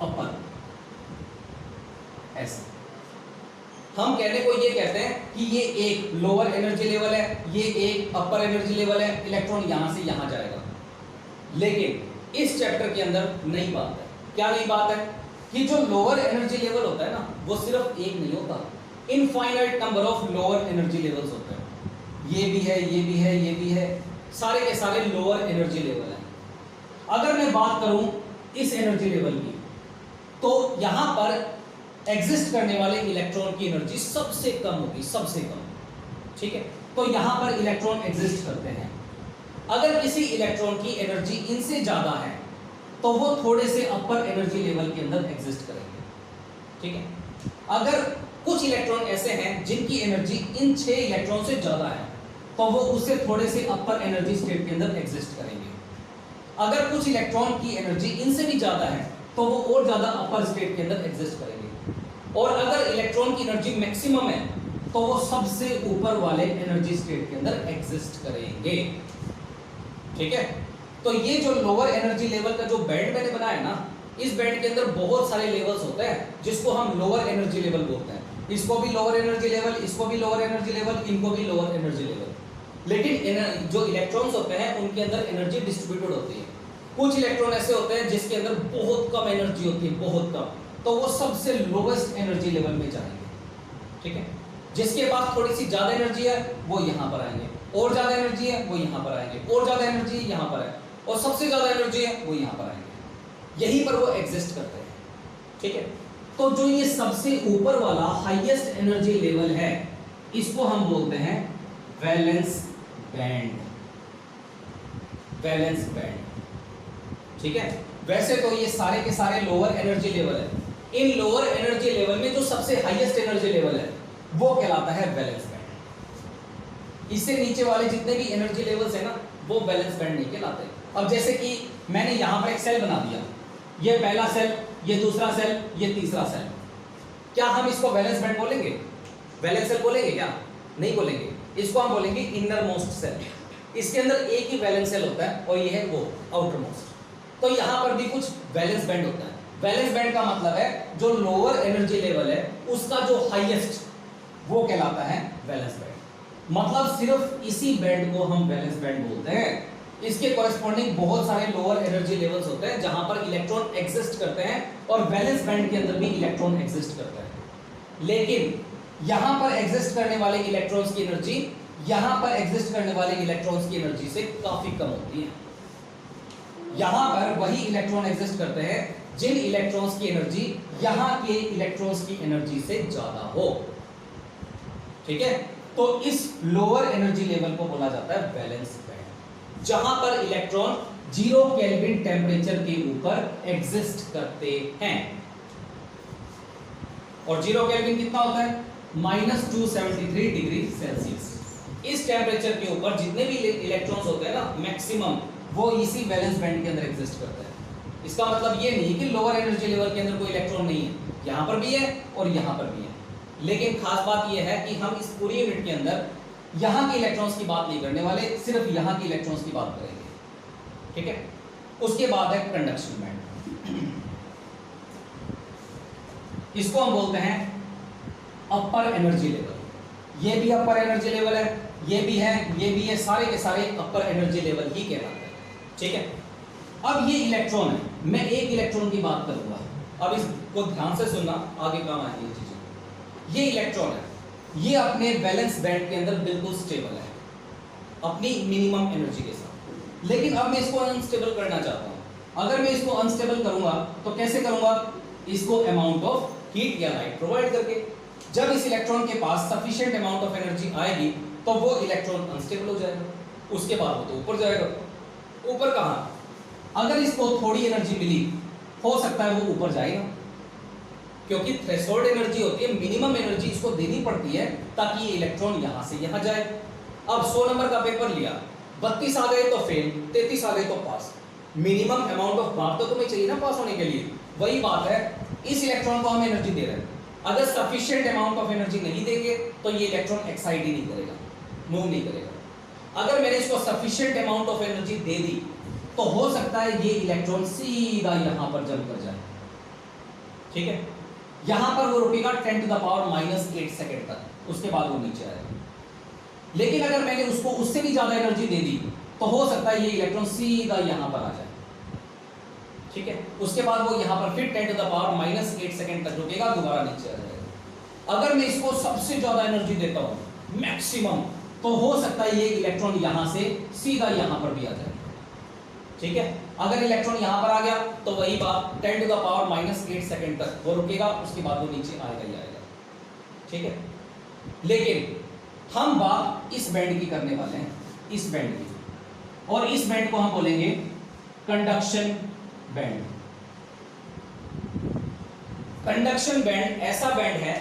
अपर, ऐसे। हम कहने को ये कहते हैं कि ये एक लोअर एनर्जी लेवल है, ये एक अपर एनर्जी लेवल है, इलेक्ट्रॉन यहां से यहां जाएगा। लेकिन इस चैप्टर के अंदर नई बात है। क्या नई बात है, कि जो लोअर एनर्जी लेवल होता है ना, वो सिर्फ एक नहीं होता, infinite number of lower energy levels होते हैं। ये भी है, ये भी है, ये भी है, सारे के सारे लोअर एनर्जी लेवल हैं। अगर मैं बात करूं इस एनर्जी लेवल की, तो यहां पर एग्जिस्ट करने वाले इलेक्ट्रॉन की एनर्जी सबसे कम होगी, सबसे कम, ठीक है। तो यहां पर इलेक्ट्रॉन एग्जिस्ट करते हैं। अगर किसी इलेक्ट्रॉन की एनर्जी इनसे ज्यादा है तो वो थोड़े से अपर एनर्जी लेवल के अंदर एग्जिस्ट करेंगे, ठीक है। अगर कुछ इलेक्ट्रॉन ऐसे हैं जिनकी एनर्जी इन 6 इलेक्ट्रॉन से ज्यादा है तो वो उससे थोड़े से अपर एनर्जी स्टेट के अंदर एग्जिस्ट करेंगे। अगर कुछ इलेक्ट्रॉन की एनर्जी इनसे भी ज्यादा है तो वो और ज्यादा अपर स्टेट के अंदर एग्जिस्ट करेंगे। और अगर इलेक्ट्रॉन की एनर्जी मैक्सिमम है तो वो सबसे ऊपर वाले एनर्जी स्टेट के अंदर एग्जिस्ट करेंगे, ठीक है। तो ये जो लोअर एनर्जी लेवल का जो बैंड मैंने बनाया ना, इस बैंड के अंदर बहुत सारे लेवल्स होते हैं जिसको हम लोअर एनर्जी लेवल बोलते हैं। इसको भी लोअर एनर्जी लेवल, इसको भी लोअर एनर्जी लेवल, इनको भी लोअर एनर्जी लेवल। लेकिन जो इलेक्ट्रॉन्स होते हैं उनके अंदर एनर्जी डिस्ट्रीब्यूटेड होती है। कुछ इलेक्ट्रॉन ऐसे होते हैं जिसके अंदर बहुत कम एनर्जी होती है, बहुत कम, तो वो सबसे लोवेस्ट एनर्जी लेवल में जाएंगे, ठीक है। जिसके पास थोड़ी सी ज्यादा एनर्जी है वो यहां पर आएंगे, और ज्यादा एनर्जी है वो यहां पर आएंगे, और ज्यादा एनर्जी यहां पर है, और सबसे ज्यादा एनर्जी है वो यहां पर आएंगे। यहीं पर वो एग्जिस्ट करते हैं, ठीक है। तो जो ये सबसे ऊपर वाला हाईएस्ट एनर्जी लेवल है, इसको हम बोलते हैं वैलेंस बैंड, वैलेंस बैंड, ठीक है। वैसे तो ये सारे के सारे लोअर एनर्जी लेवल है। इन लोअर एनर्जी लेवल में जो सबसे हाईएस्ट एनर्जी लेवल है वो कहलाता है वैलेंस बैंड। इससे नीचे वाले जितने भी एनर्जी लेवल्स है ना, वो वैलेंस बैंड नहीं कहलाते। अब जैसे कि मैंने यहां पर एक सेल बना दिया, ये पहला सेल, ये दूसरा सेल, ये तीसरा सेल, क्या हम इसको वैलेंस बैंड बोलेंगे? वैलेंस सेल बोलेंगे क्या? नहीं बोलेंगे। इसको हम बोलेंगे इनर मोस्ट सेल। इसके अंदर एक ही वैलेंस सेल होता है और ये है वो आउटर मोस्ट। तो यहां पर भी कुछ वैलेंस बैंड होता है। वैलेंस बैंड का मतलब है जो लोअर एनर्जी लेवल है उसका जो हाईएस्ट, वो कहलाता है वैलेंस बैंड। मतलब सिर्फ इसी बैंड को हम वैलेंस बैंड बोलते हैं। इसके कॉरेस्पॉन्डिंग बहुत सारे लोअर एनर्जी लेवल्स होते हैं जहां पर इलेक्ट्रॉन एग्जिस्ट करते हैं और वैलेंस बैंड के अंदर भी इलेक्ट्रॉन एग्जिस्ट करते हैं। लेकिन यहां पर एग्जिस्ट करने वाले इलेक्ट्रॉन्स की एनर्जी यहां पर एग्जिस्ट करने वाले इलेक्ट्रॉन्स की एनर्जी से काफी कम होती है। यहां पर वही इलेक्ट्रॉन एग्जिस्ट करते हैं जिन इलेक्ट्रॉन्स की एनर्जी यहां के इलेक्ट्रॉन्स की एनर्जी से ज्यादा हो। ठीक है, तो इस लोअर एनर्जी लेवल को बोला जाता है वैलेंस बैंड, जहां पर इलेक्ट्रॉन 0 केल्विन टेम्परेचर के ऊपर एग्जिस्ट करते हैं। और 0 केल्विन कितना होता है? -273 डिग्री सेल्सियस। इस टेम्परेचर के ऊपर जितने भी इलेक्ट्रॉन्स होते हैं ना, मैक्सिमम वो इसी वैलेंस बैंड के अंदर एग्जिस्ट करते हैं। इसका मतलब ये नहीं कि लोअर एनर्जी लेवल के अंदर कोई इलेक्ट्रॉन नहीं है, यहां पर भी है और यहां पर भी है। लेकिन खास बात यह है कि हम इस पूरी यूनिट के अंदर यहां के इलेक्ट्रॉन्स की बात नहीं करने वाले, सिर्फ यहां के इलेक्ट्रॉन्स की बात करेंगे। ठीक है, उसके बाद है कंडक्शन बैंड। इसको हम बोलते हैं अपर एनर्जी लेवल। ये भी अपर एनर्जी लेवल है, ये भी है, ये भी है, सारे के सारे अपर एनर्जी लेवल ही कहलाते हैं। ठीक है, अब ये इलेक्ट्रॉन है, मैं एक इलेक्ट्रॉन की बात करूंगा, अब इसको ध्यान से सुनना, आगे काम आएगी ये चीजें। ये इलेक्ट्रॉन है, ये अपने वैलेंस बैंड के अंदर बिल्कुल स्टेबल है अपनी मिनिमम एनर्जी के साथ। लेकिन अब मैं इसको अनस्टेबल करना चाहता हूं। अगर मैं इसको अनस्टेबल करूंगा तो कैसे करूंगा? इसको अमाउंट ऑफ हीट या लाइट प्रोवाइड करके। जब इस इलेक्ट्रॉन के पास सफिशिएंट अमाउंट ऑफ एनर्जी आएगी तो वो इलेक्ट्रॉन अनस्टेबल हो जाएगा, उसके बाद वो तो ऊपर जाएगा। ऊपर कहां? अगर इसको थोड़ी एनर्जी मिली, हो सकता है वो ऊपर जाएगा, क्योंकि थ्रेशोल्ड एनर्जी होती है, मिनिमम एनर्जी इसको देनी पड़ती है ताकि ये इलेक्ट्रॉन यहां से यहां जाए। अब 100 नंबर का पेपर लिया, 32 आ गए तो फेल, 33 आ गए तो पास। मिनिमम अमाउंट ऑफ मार्क तो तुम्हें चाहिए ना पास होने के लिए। वही बात है, इस इलेक्ट्रॉन को हम एनर्जी दे रहे हैं, अगर सफिशिएंट अमाउंट ऑफ एनर्जी नहीं देंगे तो ये इलेक्ट्रॉन एक्साइट ही नहीं करेगा, मूव नहीं करेगा। अगर मैंने इसको सफिशिएंट अमाउंट ऑफ एनर्जी दे दी तो हो सकता है ये इलेक्ट्रॉन सीधा यहां पर जंप कर जाए। ठीक है, यहां पर वो रुकेगा 10⁻⁻8 सेकंड तक, उसके बाद वो नीचे आएगा। लेकिन अगर मैंने उसको उससे भी ज्यादा एनर्जी दे दी तो हो सकता है ये इलेक्ट्रॉन सीधा यहां पर आ जाए। ठीक है, उसके बाद वो यहां पर फिर 10⁻⁻8 सेकंड तक रुकेगा, दोबारा नीचे आ जाएगा। अगर मैं इसको सबसे ज्यादा एनर्जी देता हूं मैक्सिमम, तो हो सकता है ये इलेक्ट्रॉन यहां से सीधा यहां पर भी आ जाए। ठीक है, अगर इलेक्ट्रॉन यहां पर आ गया तो वही बात 10⁻⁻8 सेकंड तक वो रुकेगा, उसके बाद वो नीचे आएगा ही आएगा। ठीक है, लेकिन हम बात इस बैंड की करने वाले हैं, इस बैंड की, और इस बैंड को हम बोलेंगे कंडक्शन बैंड। कंडक्शन बैंड ऐसा बैंड है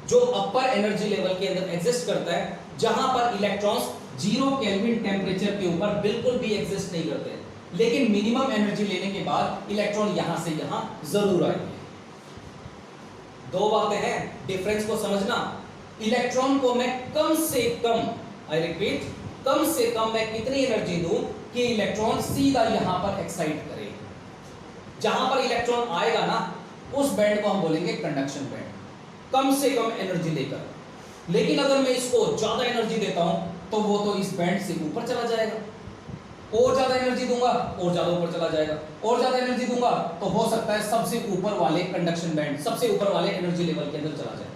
जो अपर एनर्जी लेवल के अंदर एग्जिस्ट करता है, जहां पर इलेक्ट्रॉन्स 0 केल्विन टेम्परेचर के ऊपर बिल्कुल भी एग्जिस्ट नहीं करते, लेकिन मिनिमम एनर्जी लेने के बाद इलेक्ट्रॉन यहां से यहां जरूर आएंगे। दो बातें हैं, डिफरेंस को समझना। इलेक्ट्रॉन को मैं कम से कम, आई रिपीट, कम से कम मैं कितनी एनर्जी दूं कि इलेक्ट्रॉन सीधा यहां पर एक्साइट करे। जहां पर इलेक्ट्रॉन आएगा ना, उस बैंड को हम बोलेंगे कंडक्शन बैंड, कम से कम एनर्जी लेकर। लेकिन अगर मैं इसको ज्यादा एनर्जी देता हूं तो वो तो इस बैंड से ऊपर चला जाएगा, और ज्यादा एनर्जी दूंगा और ज्यादा ऊपर चला जाएगा, और ज्यादा एनर्जी दूंगा तो हो सकता है सबसे ऊपर वाले कंडक्शन बैंड, सबसे ऊपर वाले एनर्जी लेवल के अंदर चला जाए।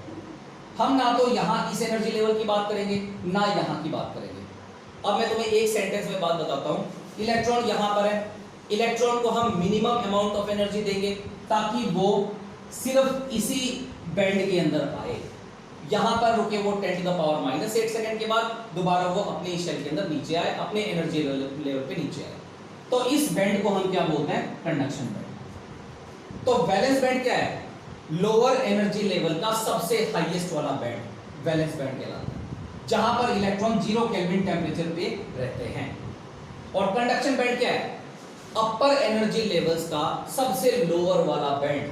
हम ना तो यहां इस एनर्जी लेवल की बात करेंगे ना यहां की बात करेंगे। अब मैं तुम्हें एक सेंटेंस में बात बताता हूं। इलेक्ट्रॉन यहां पर है, इलेक्ट्रॉन को हम मिनिमम अमाउंट ऑफ एनर्जी देंगे ताकि वो सिर्फ इसी बैंड के अंदर आए, यहां पर रुके वो 10⁻⁻8 सेकंड के बाद दोबारा वो अपने शेल के अंदर नीचे आए, अपने एनर्जी लेवल पे नीचे आए। तो इस बैंड को हम क्या बोलते हैं? Conduction band. तो वैलेंस बैंड क्या है? लोअर एनर्जी लेवल का सबसे हाईएस्ट वाला बैंड वैलेंस बैंड कहलाता है, जहां पर इलेक्ट्रॉन 0 केल्विन टेम्परेचर पे रहते हैं। और कंडक्शन बैंड क्या है? अपर एनर्जी लेवल्स का सबसे लोअर वाला बैंड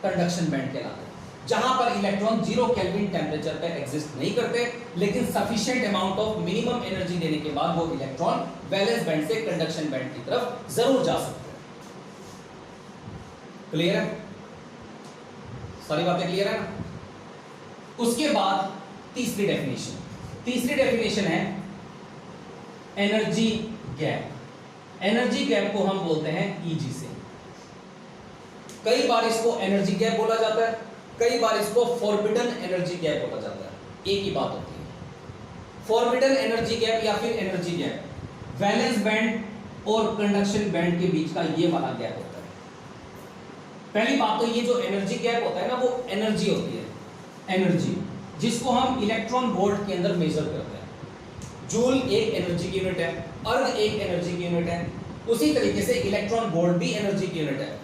कंडक्शन बैंड कहलाता है, जहां पर इलेक्ट्रॉन 0 केल्विन टेम्परेचर पे एग्जिस्ट नहीं करते, लेकिन sufficient amount of minimum energy देने के बाद वो इलेक्ट्रॉन वैलेंस बैंड से कंडक्शन बैंड की तरफ जरूर जा सकते हैं। क्लियर है? सारी बातें क्लियर है ना? उसके बाद तीसरी डेफिनेशन, तीसरी डेफिनेशन है एनर्जी गैप। एनर्जी गैप को हम बोलते हैं ईजी से। कई बार इसको एनर्जी गैप बोला जाता है, कई बार इसको फॉरबिडन एनर्जी गैप बोला जाता है। एक ही बात होती है। फॉरबिडन एनर्जी गैप या फिर एनर्जी गैप, वैलेंस बैंड और कंडक्शन बैंड के बीच का ये वाला गैप होता है। पहली बात तो ये जो एनर्जी गैप होता है ना, वो एनर्जी होती है, एनर्जी जिसको हम इलेक्ट्रॉन वोल्ट के अंदर मेजर करते हैं। जूल एक एनर्जी की यूनिट है, अर्ग एक एनर्जी की यूनिट है, उसी तरीके से इलेक्ट्रॉन वोल्ट भी एनर्जी की यूनिट है।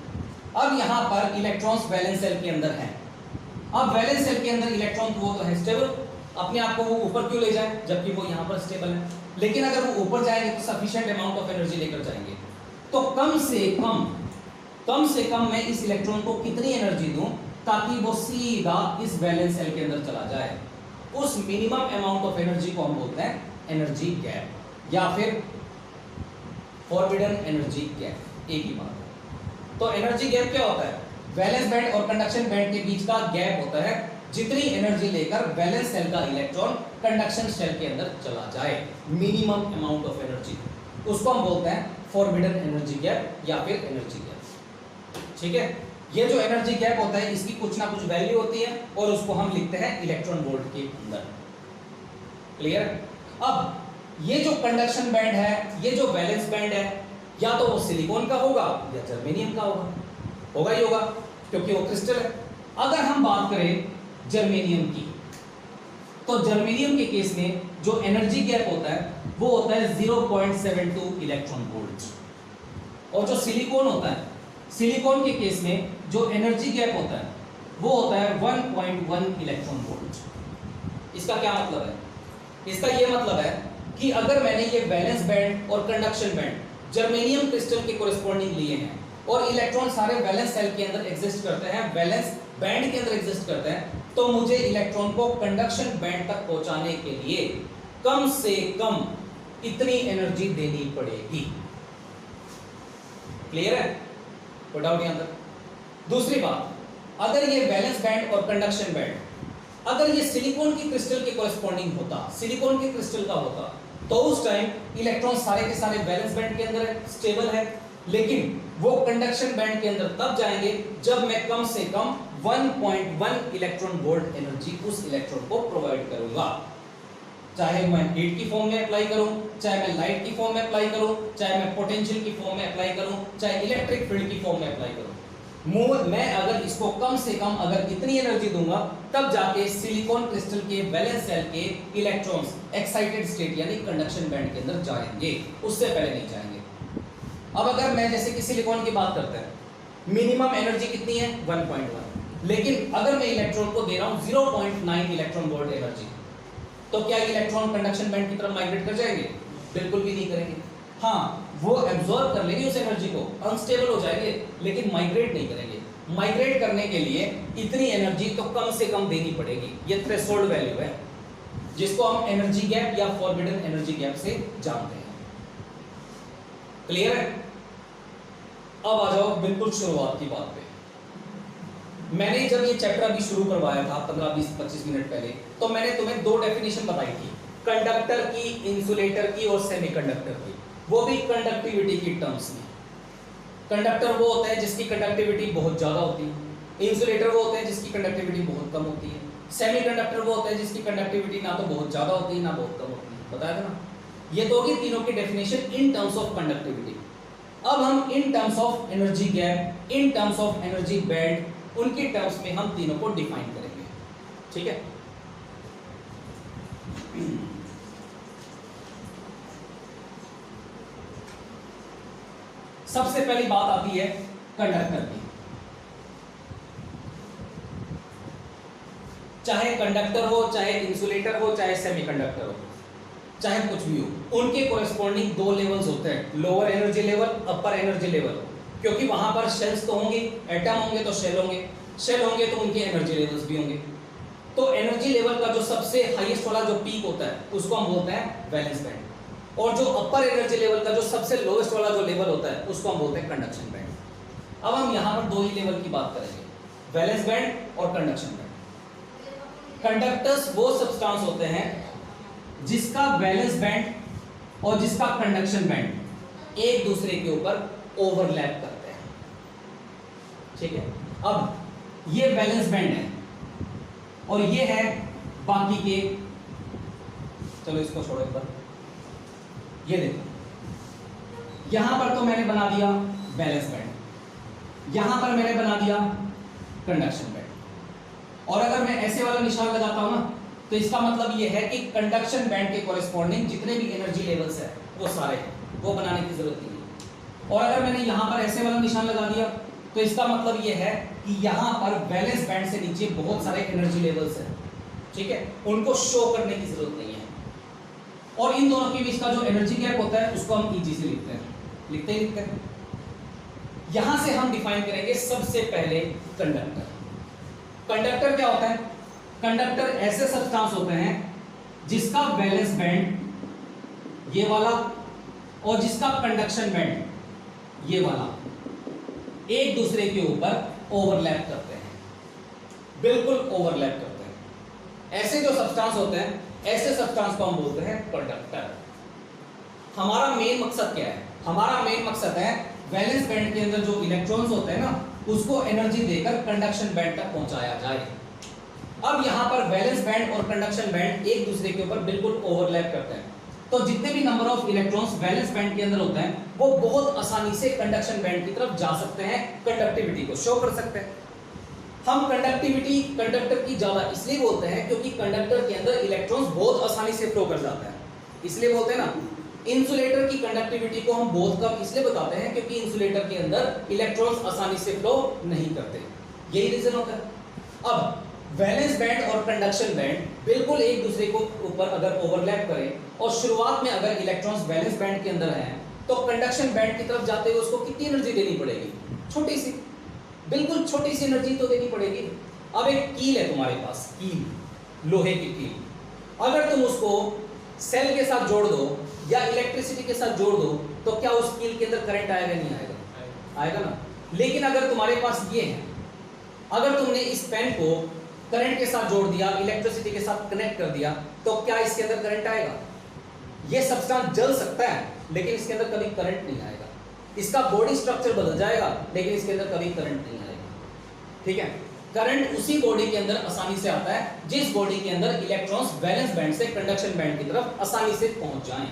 अब यहां पर इलेक्ट्रॉन्स वैलेंस सेल के अंदर हैं। अब वैलेंस सेल के अंदर इलेक्ट्रॉन वो तो है स्टेबल, अपने आप को वो ऊपर क्यों ले जाए जबकि वो यहां पर स्टेबल है। लेकिन अगर वो ऊपर जाएंगे तो सफिशिएंट अमाउंट ऑफ एनर्जी लेकर जाएंगे। तो कम से कम मैं इस इलेक्ट्रॉन को कितनी एनर्जी दूं ताकि वो सीधा इस वैलेंस सेल के अंदर चला जाए। उस मिनिमम अमाउंट ऑफ एनर्जी को हम बोलते हैं एनर्जी गैप या फिर फॉरबिडन एनर्जी गैप। एक ही बात है। तो एनर्जी गैप क्या होता है? वैलेंस बैंड और कंडक्शन बैंड के बीच का गैप होता है जितनी एनर्जी लेकर वैलेंस सेल का इलेक्ट्रॉन कंडक्शन सेल के अंदर चला जाए, मिनिमम अमाउंट ऑफ एनर्जी, उसको हम बोलते हैं फॉरबिडन एनर्जी गैप या फिर एनर्जी गैप। ठीक है, ये जो एनर्जी गैप होता है इसकी कुछ ना कुछ वैल्यू होती है और उसको हम लिखते हैं इलेक्ट्रॉन वोल्ट के अंदर। क्लियर? अब ये जो कंडक्शन बैंड है, ये जो वैलेंस बैंड है, या तो वो सिलिकॉन का होगा या जर्मेनियम का होगा ही होगा क्योंकि वो क्रिस्टल है। अगर हम बात करें जर्मेनियम की, तो जर्मेनियम के केस में जो एनर्जी गैप होता है वो होता है 0.72 इलेक्ट्रॉन वोल्ट। और जो सिलिकॉन होता है, सिलिकॉन के केस में जो एनर्जी गैप होता है वो होता है 1.1 इलेक्ट्रॉन वोल्ट। इसका क्या मतलब है? इसका ये मतलब है कि अगर मैंने ये वैलेंस बैंड और कंडक्शन बैंड जर्मेनियम क्रिस्टल के कोरिस्पोंडिंग लिए हैं और इलेक्ट्रॉन सारे वैलेंस सेल के अंदर एग्जिस्ट करते हैं, वैलेंस बैंड के अंदर एग्जिस्ट करते हैं, तो मुझे इलेक्ट्रॉन को कंडक्शन बैंड तक पहुंचाने के लिए कम से कम इतनी एनर्जी देनी पड़ेगी। क्लियर है? कोई डाउट यहां तक? दूसरी बात, अगर ये वैलेंस बैंड और कंडक्शन बैंड अगर ये सिलिकॉन की क्रिस्टल के कोरिस्पोंडिंग होता, सिलिकॉन के क्रिस्टल का होता, तो उस टाइम इलेक्ट्रॉन सारे के सारे वैलेंस बैंड के अंदर है, स्टेबल है, लेकिन वो कंडक्शन बैंड के अंदर तब जाएंगे जब मैं कम से कम 1.1 इलेक्ट्रॉन वोल्ट एनर्जी उस इलेक्ट्रॉन को प्रोवाइड करूंगा। चाहे मैं हीट की फॉर्म में अप्लाई करूं, चाहे मैं लाइट की फॉर्म में अप्लाई करूं, चाहे मैं पोटेंशियल की फॉर्म में अप्लाई करूं, चाहे इलेक्ट्रिक फील्ड की फॉर्म में अप्लाई करूं, मैं अगर इसको कम से कम अगर इतनी एनर्जी दूंगा तब जाके सिलिकॉन क्रिस्टल के वैलेंस सेल के इलेक्ट्रॉन्स एक्साइटेड स्टेट यानी कंडक्शन बैंड के अंदर जाएंगे, उससे पहले नहीं जाएंगे। अब अगर मैं जैसे कि सिलिकॉन की बात करते हैं, मिनिमम एनर्जी कितनी है? 1.1, लेकिन अगर मैं इलेक्ट्रॉन को दे रहा हूं 0.9 इलेक्ट्रॉन वोल्ट एनर्जी, तो क्या इलेक्ट्रॉन कंडक्शन बैंड की तरफ माइग्रेट कर जाएंगे? बिल्कुल भी नहीं करेंगे। हाँ, वो एब्जॉर्ब कर लेंगे उस एनर्जी को, अनस्टेबल हो जाएंगे, लेकिन माइग्रेट नहीं करेंगे। माइग्रेट करने के लिए इतनी एनर्जी तो कम से कम देनी पड़ेगी। ये थ्रेशोल्ड वैल्यू है जिसको हम एनर्जी गैप या फॉरबिडन एनर्जी गैप से जानते हैं। क्लियर है? अब आ जाओ बिल्कुल शुरुआत की बात पे। मैंने जब ये चैप्टर अभी शुरू करवाया था 15-20-25 मिनट पहले, तो मैंने तुम्हें दो डेफिनेशन बताई थी, कंडक्टर की, इंसुलेटर की और सेमीकंडक्टर की, वो भी कंडक्टिविटी की टर्म्स में। कंडक्टर वो होता है जिसकी कंडक्टिविटी बहुत ज्यादा होती है, इंसुलेटर वो होते हैं जिसकी कंडक्टिविटी बहुत कम होती है, सेमीकंडक्टर वो होता है जिसकी कंडक्टिविटी ना तो बहुत ज्यादा होती है ना बहुत कम होती है। बताया था ना? ये तो होगी तीनों की definition in terms of conductivity. अब हम in terms of energy gap, in terms of energy band, उनके टर्म्स में हम तीनों को डिफाइन करेंगे। ठीक है? सबसे पहली बात आती है कंडक्टर की। चाहे कंडक्टर हो, चाहे इंसुलेटर हो, चाहे सेमीकंडक्टर हो, चाहे कुछ भी हो, उनके कोरिस्पोंडिंग दो लेवल्स होते हैं, लोअर एनर्जी लेवल, अपर एनर्जी लेवल। क्योंकि वहां पर शेल्स तो होंगे, एटम होंगे तो शेल होंगे, शेल होंगे तो उनके एनर्जी लेवल्स भी होंगे। तो एनर्जी लेवल का जो सबसे हाईएस्ट वाला जो पीक होता है उसको हम बोलते हैं वैलेंस बैंड, और जो अपर एनर्जी लेवल का जो सबसे लोएस्ट वाला जो लेवल होता है उसको हम बोलते हैं कंडक्शन बैंड। अब हम यहां पर दो ही लेवल की बात करेंगे, वैलेंस बैंड और कंडक्शन बैंड। कंडक्टर्स वो सब्सटेंस होते हैं जिसका वैलेंस बैंड और जिसका कंडक्शन बैंड एक दूसरे के ऊपर ओवरलैप करते हैं। ठीक है, अब ये वैलेंस बैंड है और ये है बाकी के, चलो इसको छोड़ो एक बार, ये देखो यहां पर तो मैंने बना दिया वैलेंस बैंड, यहां पर मैंने बना दिया कंडक्शन बैंड, और अगर मैं ऐसे वाला निशान लगाता हूं ना तो इसका मतलब ये है कि कंडक्शन बैंड के कॉरेस्पॉन्डिंग जितने भी एनर्जी लेवल्स है वो सारे हैं, वो बनाने की जरूरत नहीं है। और अगर मैंने यहां पर ऐसे वाला निशान लगा दिया तो इसका मतलब ये है कि यहां पर वैलेंस बैंड से नीचे बहुत सारे एनर्जी लेवल्स हैं। ठीक है, उनको शो करने की जरूरत नहीं है। और इन दोनों के बीच का जो एनर्जी गैप होता है उसको हम ईजी से लिखते हैं। यहां से हम डिफाइन करेंगे सबसे पहले कंडक्टर। कंडक्टर क्या होता है? कंडक्टर ऐसे सब्सटेंस होते हैं जिसका वैलेंस बैंड ये वाला और जिसका कंडक्शन बैंड ये वाला एक दूसरे के ऊपर ओवरलैप करते हैं, बिल्कुल ओवरलैप करते हैं। ऐसे जो सब्सटेंस होते हैं, ऐसे सब्सटेंस को हम बोलते हैं कंडक्टर। हमारा मेन मकसद क्या है? हमारा मेन मकसद है वैलेंस बैंड के अंदर जो इलेक्ट्रॉन्स होते हैं ना, उसको एनर्जी देकर कंडक्शन बैंड तक पहुंचाया जाए। अब यहां पर वैलेंस बैंड और कंडक्शन बैंड एक दूसरे के ऊपर बिल्कुल ओवरलैप करते हैं, तो जितने भी number of electrons valence band के अंदर होते हैं वो बहुत आसानी से कंडक्शन बैंड की तरफ जा सकते हैं, कंडक्टिविटी को शो कर सकते हैं। हम कंडक्टिविटी कंडक्टर की ज्यादा इसलिए बोलते हैं क्योंकि कंडक्टर के अंदर इलेक्ट्रॉन्स बहुत आसानी से फ्लो कर जाते हैं, इसलिए बोलते हैं ना। इंसुलेटर की कंडक्टिविटी को हम बहुत कम इसलिए बताते हैं क्योंकि इंसुलेटर के अंदर इलेक्ट्रॉन्स आसानी से फ्लो नहीं करते, यही रीजन होता है। अब वैलेंस बैंड और कंडक्शन बैंड बिल्कुल एक दूसरे को ऊपर अगर ओवरलैप करें और शुरुआत में अगर इलेक्ट्रॉन्स वैलेंस बैंड के अंदर हैं तो कंडक्शन बैंड की तरफ जाते हुए उसको कितनी एनर्जी देनी पड़ेगी? छोटी सी, बिल्कुल छोटी सी एनर्जी तो देनी पड़ेगी। अब एक कील है तुम्हारे पास, कील, लोहे की कील, अगर तुम उसको सेल के साथ जोड़ दो या इलेक्ट्रिसिटी के साथ जोड़ दो तो क्या उस कील के अंदर करंट आएगा? नहीं आएगा, आएगा ना। लेकिन अगर तुम्हारे पास ये है, अगर तुमने इस पेन को करंट के साथ जोड़ दिया, इलेक्ट्रिसिटी के साथ कनेक्ट कर दिया, तो क्या इसके अंदर करंट आएगा? ये सब्सटेंस जल सकता है लेकिन इसके अंदर कभी करंट नहीं आएगा। इसका बॉडी स्ट्रक्चर बदल जाएगा लेकिन इसके अंदर कभी करंट नहीं आएगा। ठीक है, करंट उसी बॉडी के अंदर आसानी से आता है जिस बॉडी के अंदर इलेक्ट्रॉन्स वैलेंस बैंड से कंडक्शन बैंड की तरफ आसानी से पहुंच जाएं।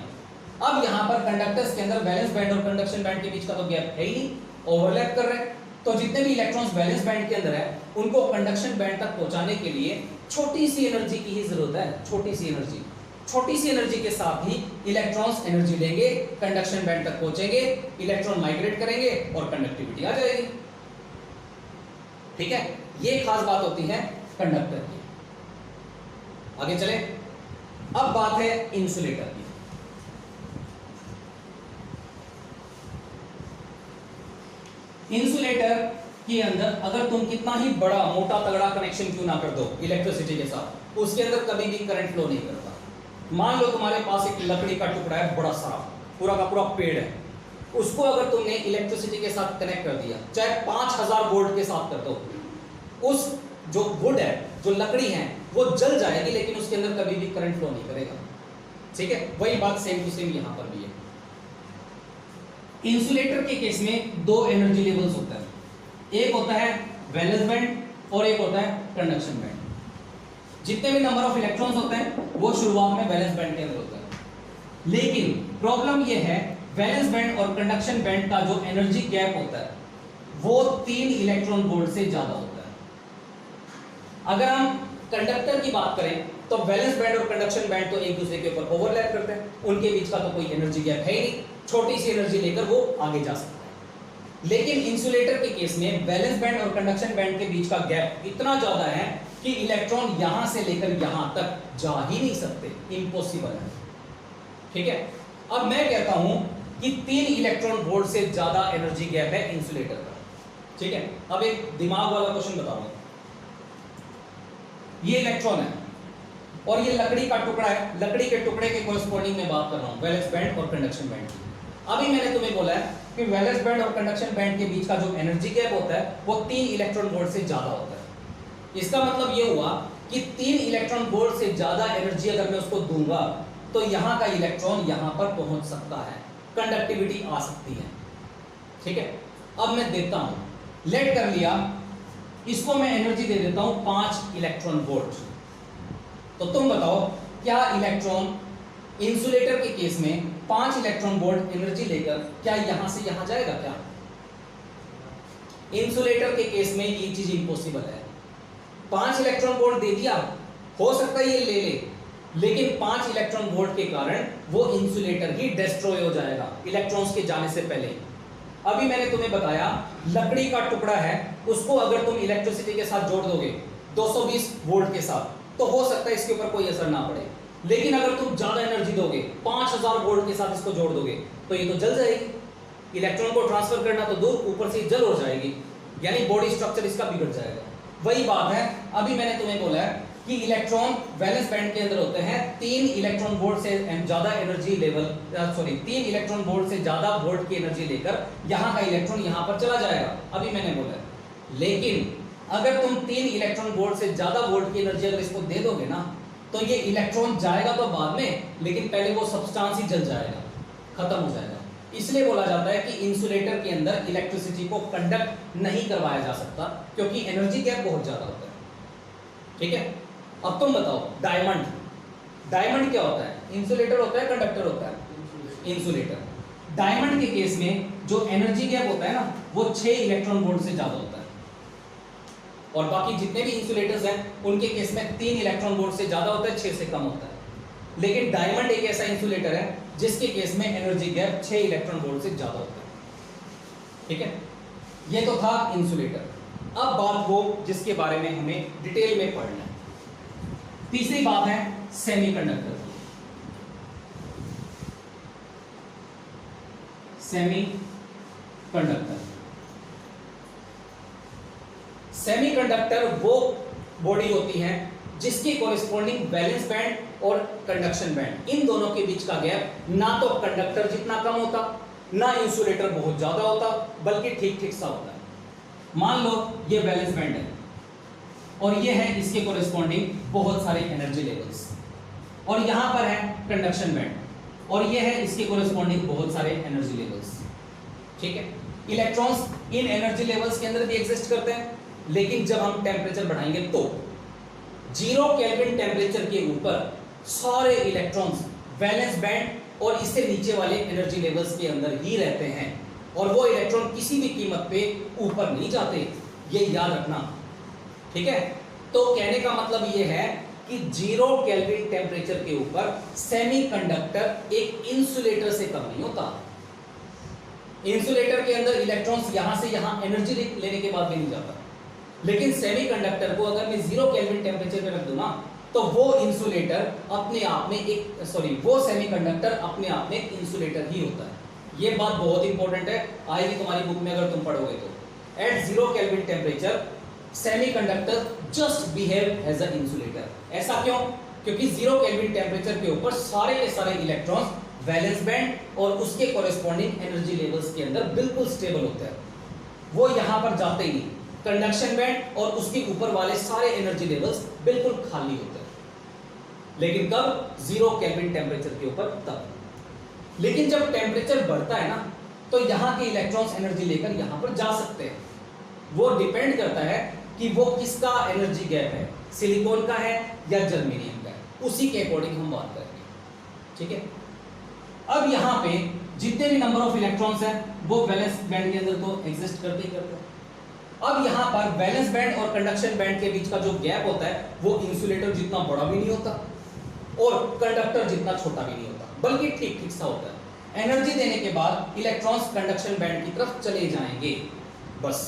अब यहां पर कंडक्टर्स के अंदर वैलेंस बैंड और कंडक्शन बैंड के बीच का तो गैप है ही नहीं, ओवरलैप कर रहे हैं, तो जितने भी इलेक्ट्रॉन्स वैलेंस बैंड के अंदर है उनको कंडक्शन बैंड तक पहुंचाने के लिए छोटी सी एनर्जी की ही जरूरत है, छोटी सी एनर्जी। छोटी सी एनर्जी के साथ ही इलेक्ट्रॉन्स एनर्जी लेंगे, कंडक्शन बैंड तक पहुंचेंगे, इलेक्ट्रॉन माइग्रेट करेंगे और कंडक्टिविटी आ जाएगी। ठीक है, ये खास बात होती है कंडक्टर की। आगे चले, अब बात है इंसुलेटर की। इंसुलेटर के अंदर अगर तुम कितना ही बड़ा मोटा तगड़ा कनेक्शन क्यों ना कर दो इलेक्ट्रिसिटी के साथ, उसके अंदर कभी भी करंट फ्लो नहीं करता। मान लो तुम्हारे पास एक लकड़ी का टुकड़ा है बड़ा सारा, पूरा का पूरा पेड़ है, उसको अगर तुमने इलेक्ट्रिसिटी के साथ कनेक्ट कर दिया, चाहे 5000 वोल्ट के साथ कर दो, उस जो वुड है, जो लकड़ी है, वो जल जाएगी लेकिन उसके अंदर कभी भी करंट फ्लो नहीं करेगा। ठीक है, वही बात सेम टू सेम यहां पर भी है। इंसुलेटर के केस में दो एनर्जी लेवल्स होता है, एक होता है वैलेंस बैंड और एक होता है कंडक्शन बैंड। जितने भी नंबर ऑफ इलेक्ट्रॉन्स होते हैं वो शुरुआत में वैलेंस बैंड के अंदर होता है, लेकिन प्रॉब्लम ये है वैलेंस बैंड और कंडक्शन बैंड का जो एनर्जी गैप होता है वो 3 इलेक्ट्रॉन वोल्ट से ज्यादा होता है। अगर हम कंडक्टर की बात करें तो वैलेंस बैंड और कंडक्शन बैंड तो एक दूसरे के ऊपर ओवरलैप करते हैं, उनके बीच का तो कोई एनर्जी गैप है ही नहीं, छोटी सी एनर्जी लेकर वो आगे जा सकता है। लेकिन इंसुलेटर के केस में वैलेंस बैंड और कंडक्शन बैंड के बीच का गैप इतना ज्यादा है कि इलेक्ट्रॉन यहां से लेकर यहां तक जा ही नहीं सकते, इम्पॉसिबल है। ठीक है, अब मैं कहता हूं कि 3 इलेक्ट्रॉन वोल्ट से ज्यादा एनर्जी गैप है इंसुलेटर का। ठीक है, अब एक दिमाग वाला क्वेश्चन बताऊंगा। ये इलेक्ट्रॉन है और ये लकड़ी का टुकड़ा है, लकड़ी के टुकड़े के कॉरेस्पॉन्डिंग में बात कर रहा हूं वैलेंस बैंड और कंडक्शन बैंड की। अभी मैंने तुम्हें बोला है कि वैलेंस बैंड और कंडक्शन बैंड के बीच का जो एनर्जी गैप होता है वो 3 इलेक्ट्रॉन वोल्ट से ज्यादा होता है। इसका मतलब ये हुआ कि 3 इलेक्ट्रॉन वोल्ट से ज्यादा एनर्जी अगर मैं उसको दूंगा तो यहां का इलेक्ट्रॉन यहां पर पहुंच सकता है, कंडक्टिविटी आ सकती है। ठीक है, अब मैं देता हूं, लेट कर लिया, इसको मैं एनर्जी दे देता हूं 5 इलेक्ट्रॉन वोल्ट। तो तुम बताओ क्या इलेक्ट्रॉन इंसुलेटर के केस में 5 इलेक्ट्रॉन वोल्ट एनर्जी लेकर क्या यहां से यहां जाएगा? क्या इंसुलेटर के केस में ये चीज इंपॉसिबल है। 5 इलेक्ट्रॉन वोल्ट दे दिया, हो सकता है ये ले ले, लेकिन 5 इलेक्ट्रॉन वोल्ट के कारण वो इंसुलेटर ही डिस्ट्रॉय हो जाएगा इलेक्ट्रॉन्स के जाने से पहले। अभी मैंने तुम्हें बताया लकड़ी का टुकड़ा है, उसको अगर तुम इलेक्ट्रिसिटी के साथ जोड़ दोगे 220 वोल्ट के साथ, तो हो सकता है इसके ऊपर कोई असर ना पड़े। लेकिन अगर तुम ज्यादा एनर्जी दोगे, 5000 वोल्ट के साथ इसको जोड़ दोगे, तो ये तो जल जाएगी। इलेक्ट्रॉन को ट्रांसफर करना तो दूर, ऊपर से जल हो जाएगी, यानी बॉडी स्ट्रक्चर इसका बिगड़ जाएगा। वही बात है, अभी मैंने तुम्हें बोला है कि इलेक्ट्रॉन वैलेंस बैंड के अंदर होते हैं 3 इलेक्ट्रॉन वोल्ट से ज्यादा एनर्जी लेवल, 3 इलेक्ट्रॉन वोल्ट से ज्यादा वोल्ट की एनर्जी लेकर यहां का इलेक्ट्रॉन यहां पर चला जाएगा, अभी मैंने बोला है। लेकिन अगर तुम 3 इलेक्ट्रॉन वोल्ट से ज्यादा वोल्ट की एनर्जी अगर इसको दे दोगे ना, तो ये इलेक्ट्रॉन जाएगा तो बाद में, लेकिन पहले वो सब्सटेंस ही जल जाएगा, खत्म हो जाएगा। इसलिए बोला जाता है कि इंसुलेटर के अंदर इलेक्ट्रिसिटी को कंडक्ट नहीं करवाया जा सकता, क्योंकि एनर्जी गैप बहुत ज्यादा होता है। ठीक है, अब तुम बताओ डायमंड, डायमंड क्या होता है? इंसुलेटर होता है, कंडक्टर होता है? इंसुलेटर। डायमंड के केस में जो एनर्जी गैप होता है ना, वो 6 इलेक्ट्रॉन वोल्ट से ज्यादा होता है, और बाकी जितने भी इंसुलेटर्स हैं उनके केस में 3 इलेक्ट्रॉन वोल्ट से ज्यादा होता है, 6 से कम होता है। लेकिन डायमंड एक ऐसा इंसुलेटर है जिसके केस में एनर्जी गैप 6 इलेक्ट्रॉन वोल्ट से ज्यादा होता है। ठीक है, ये तो था इंसुलेटर। अब बात वो जिसके बारे में हमें डिटेल में पढ़ना है, तीसरी बात है सेमीकंडक्टर। सेमीकंडक्टर, सेमीकंडक्टर वो बॉडी होती है जिसके कॉरेस्पॉन्डिंग वैलेंस बैंड और कंडक्शन बैंड, इन दोनों के बीच का गैप ना तो कंडक्टर जितना कम होता, ना इंसुलेटर बहुत ज्यादा होता, बल्कि ठीक ठीक सा होता है। मान लो ये वैलेंस बैंड है और ये है इसके कॉरेस्पॉन्डिंग बहुत सारे एनर्जी लेवल्स, और यहां पर है कंडक्शन बैंड और ये है इसके कॉरेस्पॉन्डिंग बहुत सारे एनर्जी लेवल्स। ठीक है, इलेक्ट्रॉन्स इन एनर्जी लेवल्स के अंदर भी एग्जिस्ट करते हैं, लेकिन जब हम टेम्परेचर बढ़ाएंगे तो 0 केल्विन टेम्परेचर के ऊपर सारे इलेक्ट्रॉन्स वैलेंस बैंड और इससे नीचे वाले एनर्जी लेवल्स के अंदर ही रहते हैं, और वो इलेक्ट्रॉन किसी भी कीमत पे ऊपर नहीं जाते, ये याद रखना। ठीक है, तो कहने का मतलब ये है कि 0 केल्विन टेम्परेचर के ऊपर सेमीकंडक्टर एक इंसुलेटर से कम नहीं होता। इंसुलेटर के अंदर इलेक्ट्रॉन्स यहां से यहां एनर्जी लेने के बाद भी नहीं जाता, लेकिन सेमीकंडक्टर को अगर मैं 0 केल्विन टेम्परेचर पे रख दूं ना, तो वो इंसुलेटर अपने आप में वो सेमीकंडक्टर अपने आप में इंसुलेटर ही होता है। ये बात बहुत इंपॉर्टेंट है, आएगी तुम्हारी बुक में अगर तुम पढ़ोगे तो। At 0 kelvin temperature semiconductor just behave as a insulator. ऐसा क्यों? क्योंकि 0 केल्विन टेम्परेचर के ऊपर सारे के सारे इलेक्ट्रॉन्स वैलेंस बैंड और उसके कॉरेस्पॉन्डिंग एनर्जी लेवल्स के अंदर बिल्कुल स्टेबल होते हैं, वो यहां पर जाते ही नहीं। कंडक्शन बैंड और उसके ऊपर वाले सारे एनर्जी लेवल्स बिल्कुल खाली होते हैं, लेकिन कब? 0 केल्विन टेम्परेचर के ऊपर, तब। लेकिन जब टेम्परेचर बढ़ता है ना, तो यहां के इलेक्ट्रॉन्स एनर्जी लेकर यहां पर जा सकते हैं। वो डिपेंड करता है कि वो किसका एनर्जी गैप है, सिलिकॉन का है या जर्मेनियम का है, उसी के अकॉर्डिंग हम बात करेंगे। ठीक है, अब यहां पे जितने भी नंबर ऑफ इलेक्ट्रॉन्स हैं वो वैलेंस बैंड के अंदर तो एग्जिस्ट करते ही करते हैं। अब यहां पर वैलेंस बैंड और कंडक्शन बैंड के बीच का जो गैप होता है वो इंसुलेटर जितना बड़ा भी नहीं होता और कंडक्टर जितना छोटा भी नहीं होता, बल्कि ठीक ठीक सा होता है। एनर्जी देने के बाद इलेक्ट्रॉन्स कंडक्शन बैंड की तरफ चले जाएंगे, बस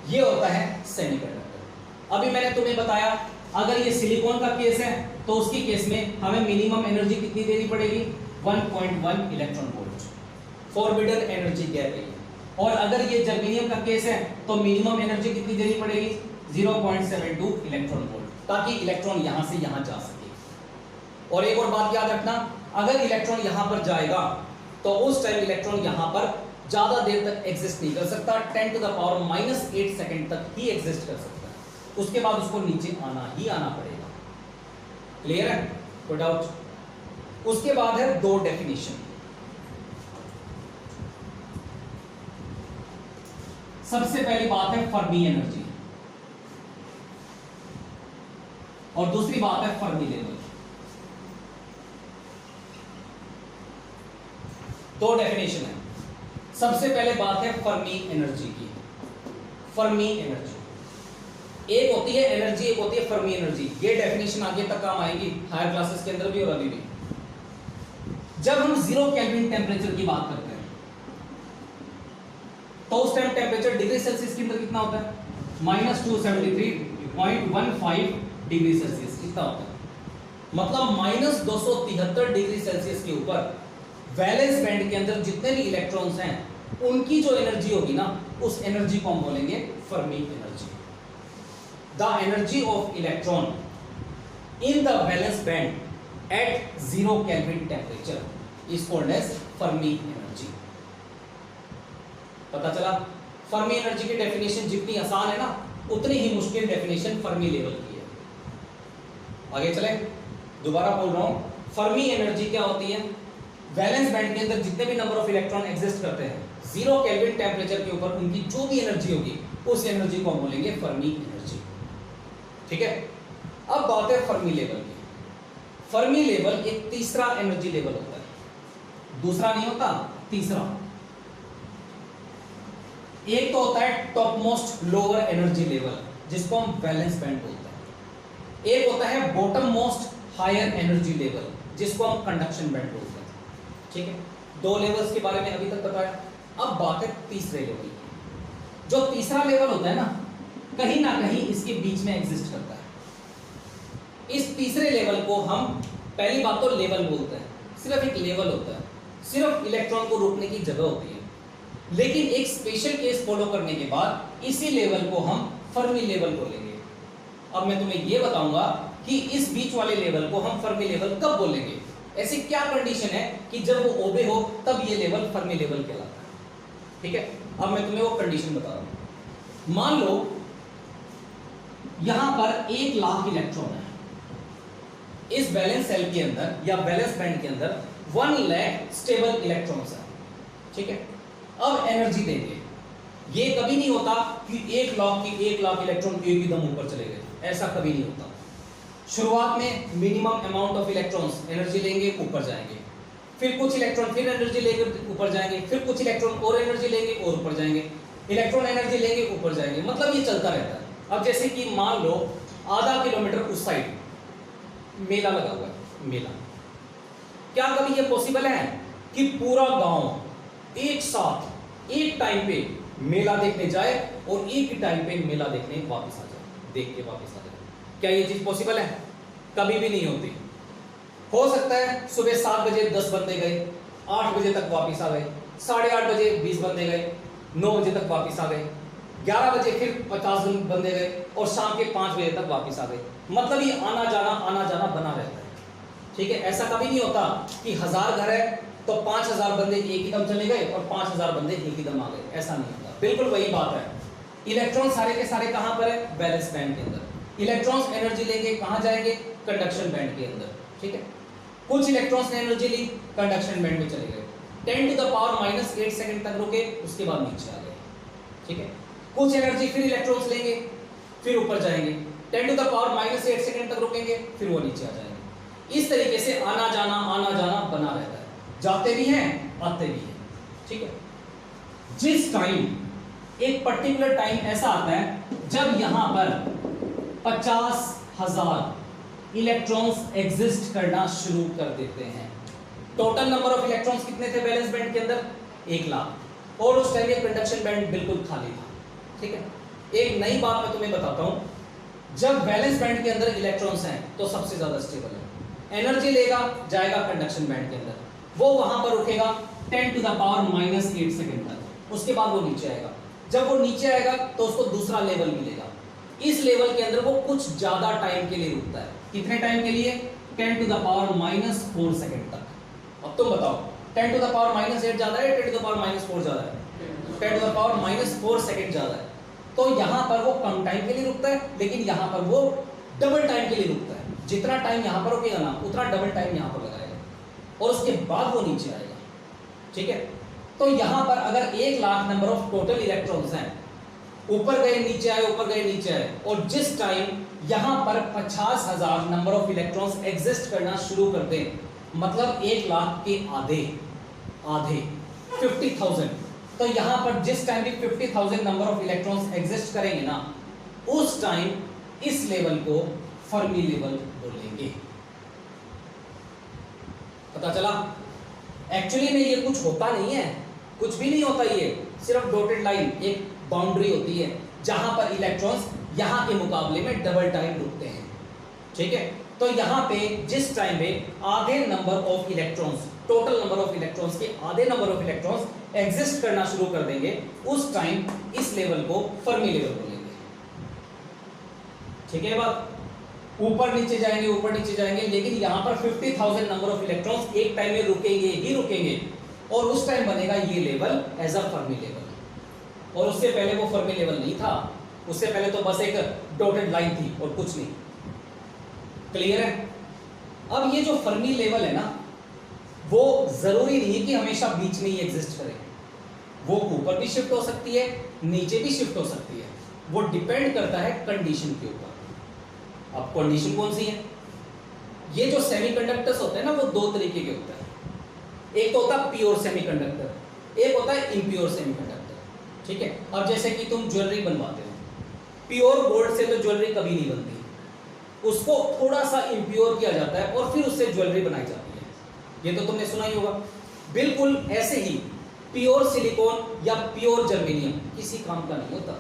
ये होता है सेमीकंडक्टर। अभी मैंने तुम्हें बताया अगर ये सिलिकॉन का केस है तो उसके केस में हमें मिनिमम एनर्जी कितनी देनी पड़ेगी? 1.1 electron volt, forbidden energy gap है। और अगर ये जर्मेनियम का केस है तो मिनिमम एनर्जी कितनी देनी पड़ेगी? 0.72 इलेक्ट्रॉन वोल्ट, ताकि इलेक्ट्रॉन यहां से यहां जा सके। और एक और बात याद रखना, अगर इलेक्ट्रॉन यहां पर जाएगा तो उस टाइम इलेक्ट्रॉन यहां पर ज्यादा देर तक एग्जिस्ट नहीं कर सकता, 10⁻⁻8 सेकंड तक ही एग्जिस्ट कर सकता है, उसके बाद उसको नीचे आना ही आना पड़ेगा। क्लियर है? कोई डाउट? उसके बाद है दो डेफिनेशन। सबसे पहली बात है फर्मी एनर्जी और दूसरी बात है फर्मी लेवल। दो डेफिनेशन है। सबसे पहले बात है फर्मी एनर्जी की। फर्मी एनर्जी एक होती है एनर्जी, एक होती है फर्मी एनर्जी। ये डेफिनेशन आगे तक काम आएगी हायर क्लासेस के अंदर भी और अभी भी। जब हम 0 केल्विन टेम्परेचर की बात करते हैं तो उस टाइम टेम्परेचर डिग्री सेल्सियस के अंदर कितना होता है? -273.15 डिग्री सेल्सियस कितना होता है? मतलब -273 डिग्री सेल्सियस के ऊपर वैलेंस बैंड के अंदर जितने भी इलेक्ट्रॉन्स हैं उनकी जो एनर्जी होगी ना, उस एनर्जी को हम बोलेंगे Fermi energy. The energy of electron in the valence band at 0 kelvin temperature is called as Fermi energy. पता चला? फर्मी एनर्जी की डेफिनेशन जितनी आसान है ना, उतनी ही मुश्किल डेफिनेशन फर्मी लेवल की है। आगे चले, दोबारा बोल रहा हूं, फर्मी एनर्जी क्या होती है? वैलेंस बैंड के अंदर जितने भी नंबर ऑफ इलेक्ट्रॉन एग्जिस्ट करते हैं 0 केल्विन टेम्परेचर के ऊपर उनकी जो भी एनर्जी होगी उस एनर्जी को हम बोलेंगे फर्मी एनर्जी। ठीक है, अब बात है फर्मी लेवल की। फर्मी लेवल एक तीसरा एनर्जी लेवल होता है, दूसरा नहीं होता, तीसरा। एक तो होता है top most lower energy level जिसको हम वैलेंस बैंड बोलते हैं। एक होता है bottom most higher energy level जिसको हम कंडक्शन बैंड बोलते हैं। ठीक है, दो लेवल्स के बारे में अभी तक बताया। अब बात है तीसरे लेवल की। जो तीसरा लेवल होता है ना कहीं इसके बीच में एग्जिस्ट करता है। इस तीसरे लेवल को हम पहली बात तो लेवल बोलते हैं, सिर्फ एक लेवल होता है, सिर्फ इलेक्ट्रॉन को रोकने की जगह होती है। लेकिन एक स्पेशल केस फॉलो करने के बाद इसी लेवल को हम फर्मी लेवल बोलेंगे। अब मैं तुम्हें यह बताऊंगा कि इस बीच वाले लेवल को हम फर्मी लेवल कब बोलेंगे, ऐसी क्या कंडीशन है कि जब वो ओबे हो तब ये लेवल फर्मी लेवल कहलाता है। ठीक है, अब मैं तुम्हें वो कंडीशन बता रहा हूं। मान लो यहां पर 1 लाख इलेक्ट्रॉन है इस बैलेंस सेल के अंदर या बैलेंस बैंड के अंदर 1 लाख स्टेबल इलेक्ट्रॉन्स है। ठीक है, अब एनर्जी देंगे। ये कभी नहीं होता कि 1 लाख इलेक्ट्रॉन एक ही दम ऊपर चले गए, ऐसा कभी नहीं होता। शुरुआत में minimum amount of electrons energy लेंगे, ऊपर जाएंगे, फिर कुछ इलेक्ट्रॉन फिर एनर्जी लेकर ऊपर जाएंगे, फिर कुछ इलेक्ट्रॉन और एनर्जी लेंगे और ऊपर जाएंगे, इलेक्ट्रॉन एनर्जी लेंगे ऊपर जाएंगे, मतलब ये चलता रहता है। अब जैसे कि मान लो आधा किलोमीटर उस साइड मेला लगा हुआ है, मेला। क्या कभी ये पॉसिबल है कि पूरा गांव एक साथ एक टाइम पे मेला देखने जाए और एक ही टाइम पे मेला देखने वापस आ जाए, देख के वापस आ जाए? क्या ये चीज पॉसिबल है? कभी भी नहीं होती। हो सकता है सुबह 7 बजे 10 बंदे गए, 8 बजे तक वापस आ गए, 8:30 बजे 20 बंदे गए, 9 बजे तक वापस आ गए, 11 बजे फिर 50 बंदे गए और शाम के 5 बजे तक वापस आ गए। मतलब ये आना जाना बना रहता है। ठीक है, ऐसा कभी नहीं होता कि 1000 घर है तो 5000 बंदे एक ही दम चले गए और 5000 बंदे एक ही दम आ गए, ऐसा नहीं होता। बिल्कुल वही बात है। इलेक्ट्रॉन सारे के सारे कहां पर है? बैलेंस बैंड के अंदर। इलेक्ट्रॉन्स एनर्जी लेंगे कहां जाएंगे? कंडक्शन बैंड के अंदर। ठीक है, कुछ इलेक्ट्रॉन्स ने एनर्जी ली, कंडक्शन बैंड में चले गए, 10⁻⁸ सेकंड तक रुके, उसके बाद नीचे आ गए। ठीक है, कुछ एनर्जी फिर इलेक्ट्रॉन्स लेंगे, फिर ऊपर जाएंगे, 10⁻⁸ सेकंड तक रुकेंगे, फिर वो नीचे आ जाएंगे। इस तरीके से आना जाना बना रहता है, जाते भी हैं आते भी हैं। ठीक है, जिस टाइम एक पर्टिकुलर टाइम ऐसा आता है जब यहां पर 50,000 इलेक्ट्रॉन्स एग्जिस्ट करना शुरू कर देते हैं। टोटल नंबर ऑफ इलेक्ट्रॉन्स कितने थे बैलेंस बैंड के अंदर? 1 लाख, और उस टाइम ये कंडक्शन बैंड बिल्कुल खाली था। ठीक है, एक नई बात मैं तुम्हें बताता हूं, जब बैलेंस बैंड के अंदर इलेक्ट्रॉन्स हैं तो सबसे ज्यादा स्टेबल है। एनर्जी लेगा, जाएगा कंडक्शन बैंड के अंदर, वो वहां पर रुकेगा 10⁻⁸ सेकंड तक, उसके बाद वो नीचे आएगा। जब वो नीचे आएगा तो उसको दूसरा लेवल मिलेगा। इस लेवल के अंदर वो कुछ ज्यादा टाइम के लिए रुकता है। कितने टाइम के लिए? 10⁻⁻4 सेकंड तक। अब तुम बताओ 10⁻⁻8 ज्यादा है, 10⁻⁴ ज्यादा है? 10⁻⁴ सेकंड ज्यादा है। तो यहां पर वो कम टाइम के लिए रुकता है, लेकिन यहां पर वो डबल टाइम के लिए रुकता है। जितना टाइम यहां पर रुकेगा ना, उतना डबल टाइम यहां पर लगाएगा। और उसके बाद वो नीचे आएगा, ठीक है। तो यहां पर अगर 1 lakh number of total electrons हैं, ऊपर गए नीचे आए, ऊपर गए नीचे आए, और जिस टाइम यहां पर 50,000 नंबर ऑफ इलेक्ट्रॉन्स एग्जिस्ट करना शुरू कर दें, मतलब 1 लाख के आधे 50,000, तो यहां पर जिस टाइम भी 50,000 नंबर ऑफ इलेक्ट्रॉन्स एग्जिस्ट करेंगे ना, उस टाइम इस लेवल को फर्मी लेवल बोलेंगे। पता चला? एक्चुअली में ये कुछ होता नहीं है, कुछ भी नहीं होता, ये सिर्फ डॉटेड लाइन, एक बाउंड्री होती है जहां पर इलेक्ट्रॉन्स यहां के मुकाबले में डबल टाइम रुकते हैं, ठीक है। तो यहां पे जिस टाइम पे आधे number of electrons, total number of electrons के आधे नंबर ऑफ इलेक्ट्रॉन्स एग्जिस्ट करना शुरू कर देंगे, उस टाइम इस लेवल को फर्मी लेवल बोलेंगे, ठीक है बात। ऊपर नीचे जाएंगे, ऊपर नीचे जाएंगे, लेकिन यहां पर 50,000 नंबर ऑफ इलेक्ट्रॉन्स एक टाइम में रुकेंगे ही रुकेंगे, और उस टाइम बनेगा ये level as a Fermi level. और उससे पहले वो फर्मी लेवल नहीं था, उससे पहले तो बस एक डॉटेड लाइन थी और कुछ नहीं। क्लियर है? अब ये जो फर्मी लेवल है ना, वो जरूरी नहीं है कि हमेशा बीच में ही एग्जिस्ट करे, वो ऊपर भी शिफ्ट हो सकती है, नीचे भी शिफ्ट हो सकती है, वो डिपेंड करता है कंडीशन के ऊपर। अब कंडीशन कौन सी है? ये जो सेमीकंडक्टर्स होते हैं ना, वो दो तरीके के होते हैं। एक तो होता है प्योर सेमीकंडक्टर, एक होता है इम्प्योर सेमीकंडक्टर, ठीक है। अब जैसे कि तुम ज्वेलरी बनवाते हो, प्योर गोल्ड से तो ज्वेलरी कभी नहीं बनती, उसको थोड़ा सा इम्प्योर किया जाता है और फिर उससे ज्वेलरी बनाई जाती है, ये तो तुमने सुना ही होगा। बिल्कुल ऐसे ही प्योर सिलिकॉन या प्योर जर्मेनियम किसी काम का नहीं होता।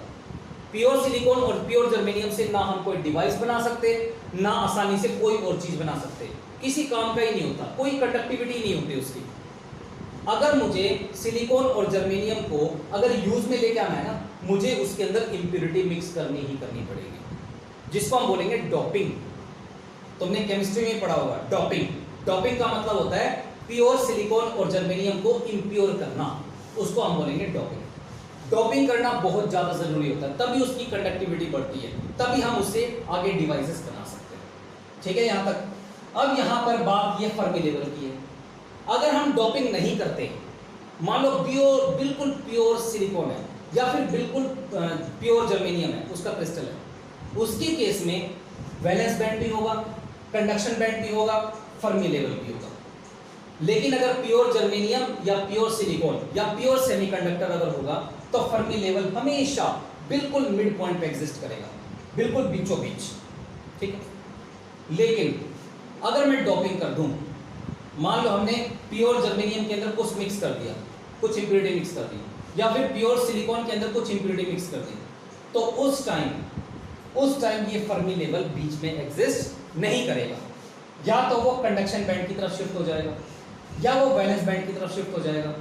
प्योर सिलिकॉन और प्योर जर्मेनियम से ना हम कोई डिवाइस बना सकते, ना आसानी से कोई और चीज बना सकते, किसी काम का ही नहीं होता, कोई कंडक्टिविटी नहीं होती उसकी। अगर मुझे सिलिकॉन और जर्मेनियम को अगर यूज में लेके आना है ना, मुझे उसके अंदर इंप्योरिटी मिक्स करनी ही करनी पड़ेगी, जिसको हम बोलेंगे डोपिंग। तुमने केमिस्ट्री में पढ़ा होगा डोपिंग। डोपिंग का मतलब होता है प्योर सिलिकॉन और जर्मेनियम को इम्प्योर करना, उसको हम बोलेंगे डोपिंग। डोपिंग करना बहुत ज्यादा जरूरी होता है, तभी उसकी कंडक्टिविटी बढ़ती है, तभी हम उससे आगे डिवाइसेस बना सकते हैं, ठीक है यहां तक। अब यहां पर बात ये फर्मी लेवल की है। अगर हम डोपिंग नहीं करते, मान लो बिल्कुल प्योर सिलिकॉन है या फिर बिल्कुल प्योर जर्मेनियम है, उसका क्रिस्टल है, उसके केस में वैलेंस बैंड भी होगा, कंडक्शन बैंड भी होगा, फर्मी लेवल भी होगा। लेकिन अगर प्योर जर्मेनियम या प्योर सिलिकॉन या प्योर सेमीकंडक्टर अगर होगा, तो फर्मी लेवल हमेशा बिल्कुल मिड पॉइंट पे एग्जिस्ट करेगा, बिल्कुल बीचों बीच, ठीक है। लेकिन अगर मैं डोपिंग कर दूं, मान लो हमने प्योर जर्मेनियम के अंदर कुछ मिक्स कर दिया, कुछ इंप्योरिटी मिक्स कर दी, या फिर प्योर सिलिकॉन के अंदर कुछ इंप्योरिटी मिक्स कर दी, तो उस टाइम ये फर्मी लेवल बीच में एग्जिस्ट नहीं करेगा। या तो वो कंडक्शन बैंड की तरफ शिफ्ट हो जाएगा, या वो वैलेंस बैंड की तरफ शिफ्ट हो जाएगा।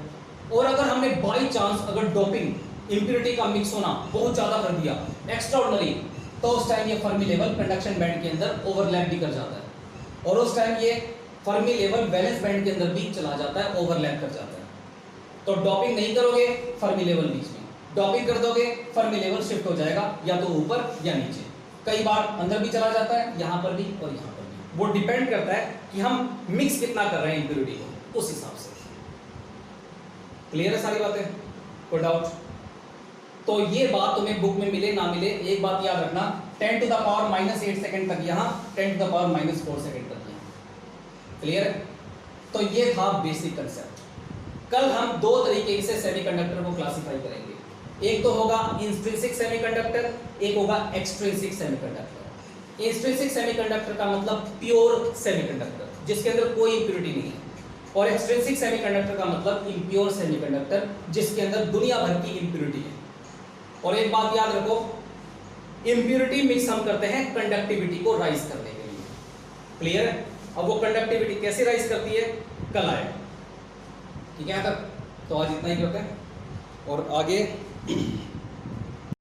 और अगर हमने बाई चांस अगर डोपिंग इंप्योरिटी का मिक्स होना बहुत ज्यादा कर दिया, एक्स्ट्राऑर्डिनरी, तो उस टाइम ये फर्मी लेवल कंडक्शन बैंड के अंदर ओवरलैप भी कर जाता है, और उस टाइम ये फर्मी लेवल वैलेंस बैंड के अंदर भी चला जाता है, ओवरलैप कर जाता है। तो डोपिंग नहीं करोगे, फर्मी लेवल बीच में, डोपिंग कर दोगे, फर्मी लेवल शिफ्ट हो जाएगा या तो ऊपर या नीचे, कई बार अंदर भी चला जाता है, यहां पर भी और यहां पर भी। वो डिपेंड करता है कि हम मिक्स कितना कर रहे हैं इंप्योरिटी को, उस हिसाब से। क्लियर है सारी बातें? कोई डाउट? तो ये बात तुम्हें बुक में मिले ना मिले, एक बात याद रखना, 10 टू द पावर -8 सेकंड तक यहाँ, 10 टू द पावर -4 सेकंड तक यहाँ। क्लियर है? तो ये था बेसिक कंसेप्ट। कल हम दो तरीके से सेमीकंडक्टर को क्लासिफाई करेंगे, एक तो होगा इंट्रिंसिक सेमीकंडक्टर, एक होगा एक्सट्रिंसिक सेमीकंडक्टर। इंट्रिंसिक सेमीकंडक्टर का मतलब प्योर सेमीकंडक्टर जिसके अंदर कोई इंप्योरिटी नहीं है, और एक्सट्रिंसिक सेमीकंडक्टर का मतलब इम्प्योर सेमीकंडक्टर जिसके अंदर दुनिया भर की इंप्योरिटी है। और एक बात याद रखो, इंप्योरिटी मिक्स हम करते हैं कंडक्टिविटी को राइज करने के लिए। क्लियर है? अब वो कंडक्टिविटी कैसे राइज करती है, कल आए। ठीक है? तक तो आज इतना ही करते हैं और आगे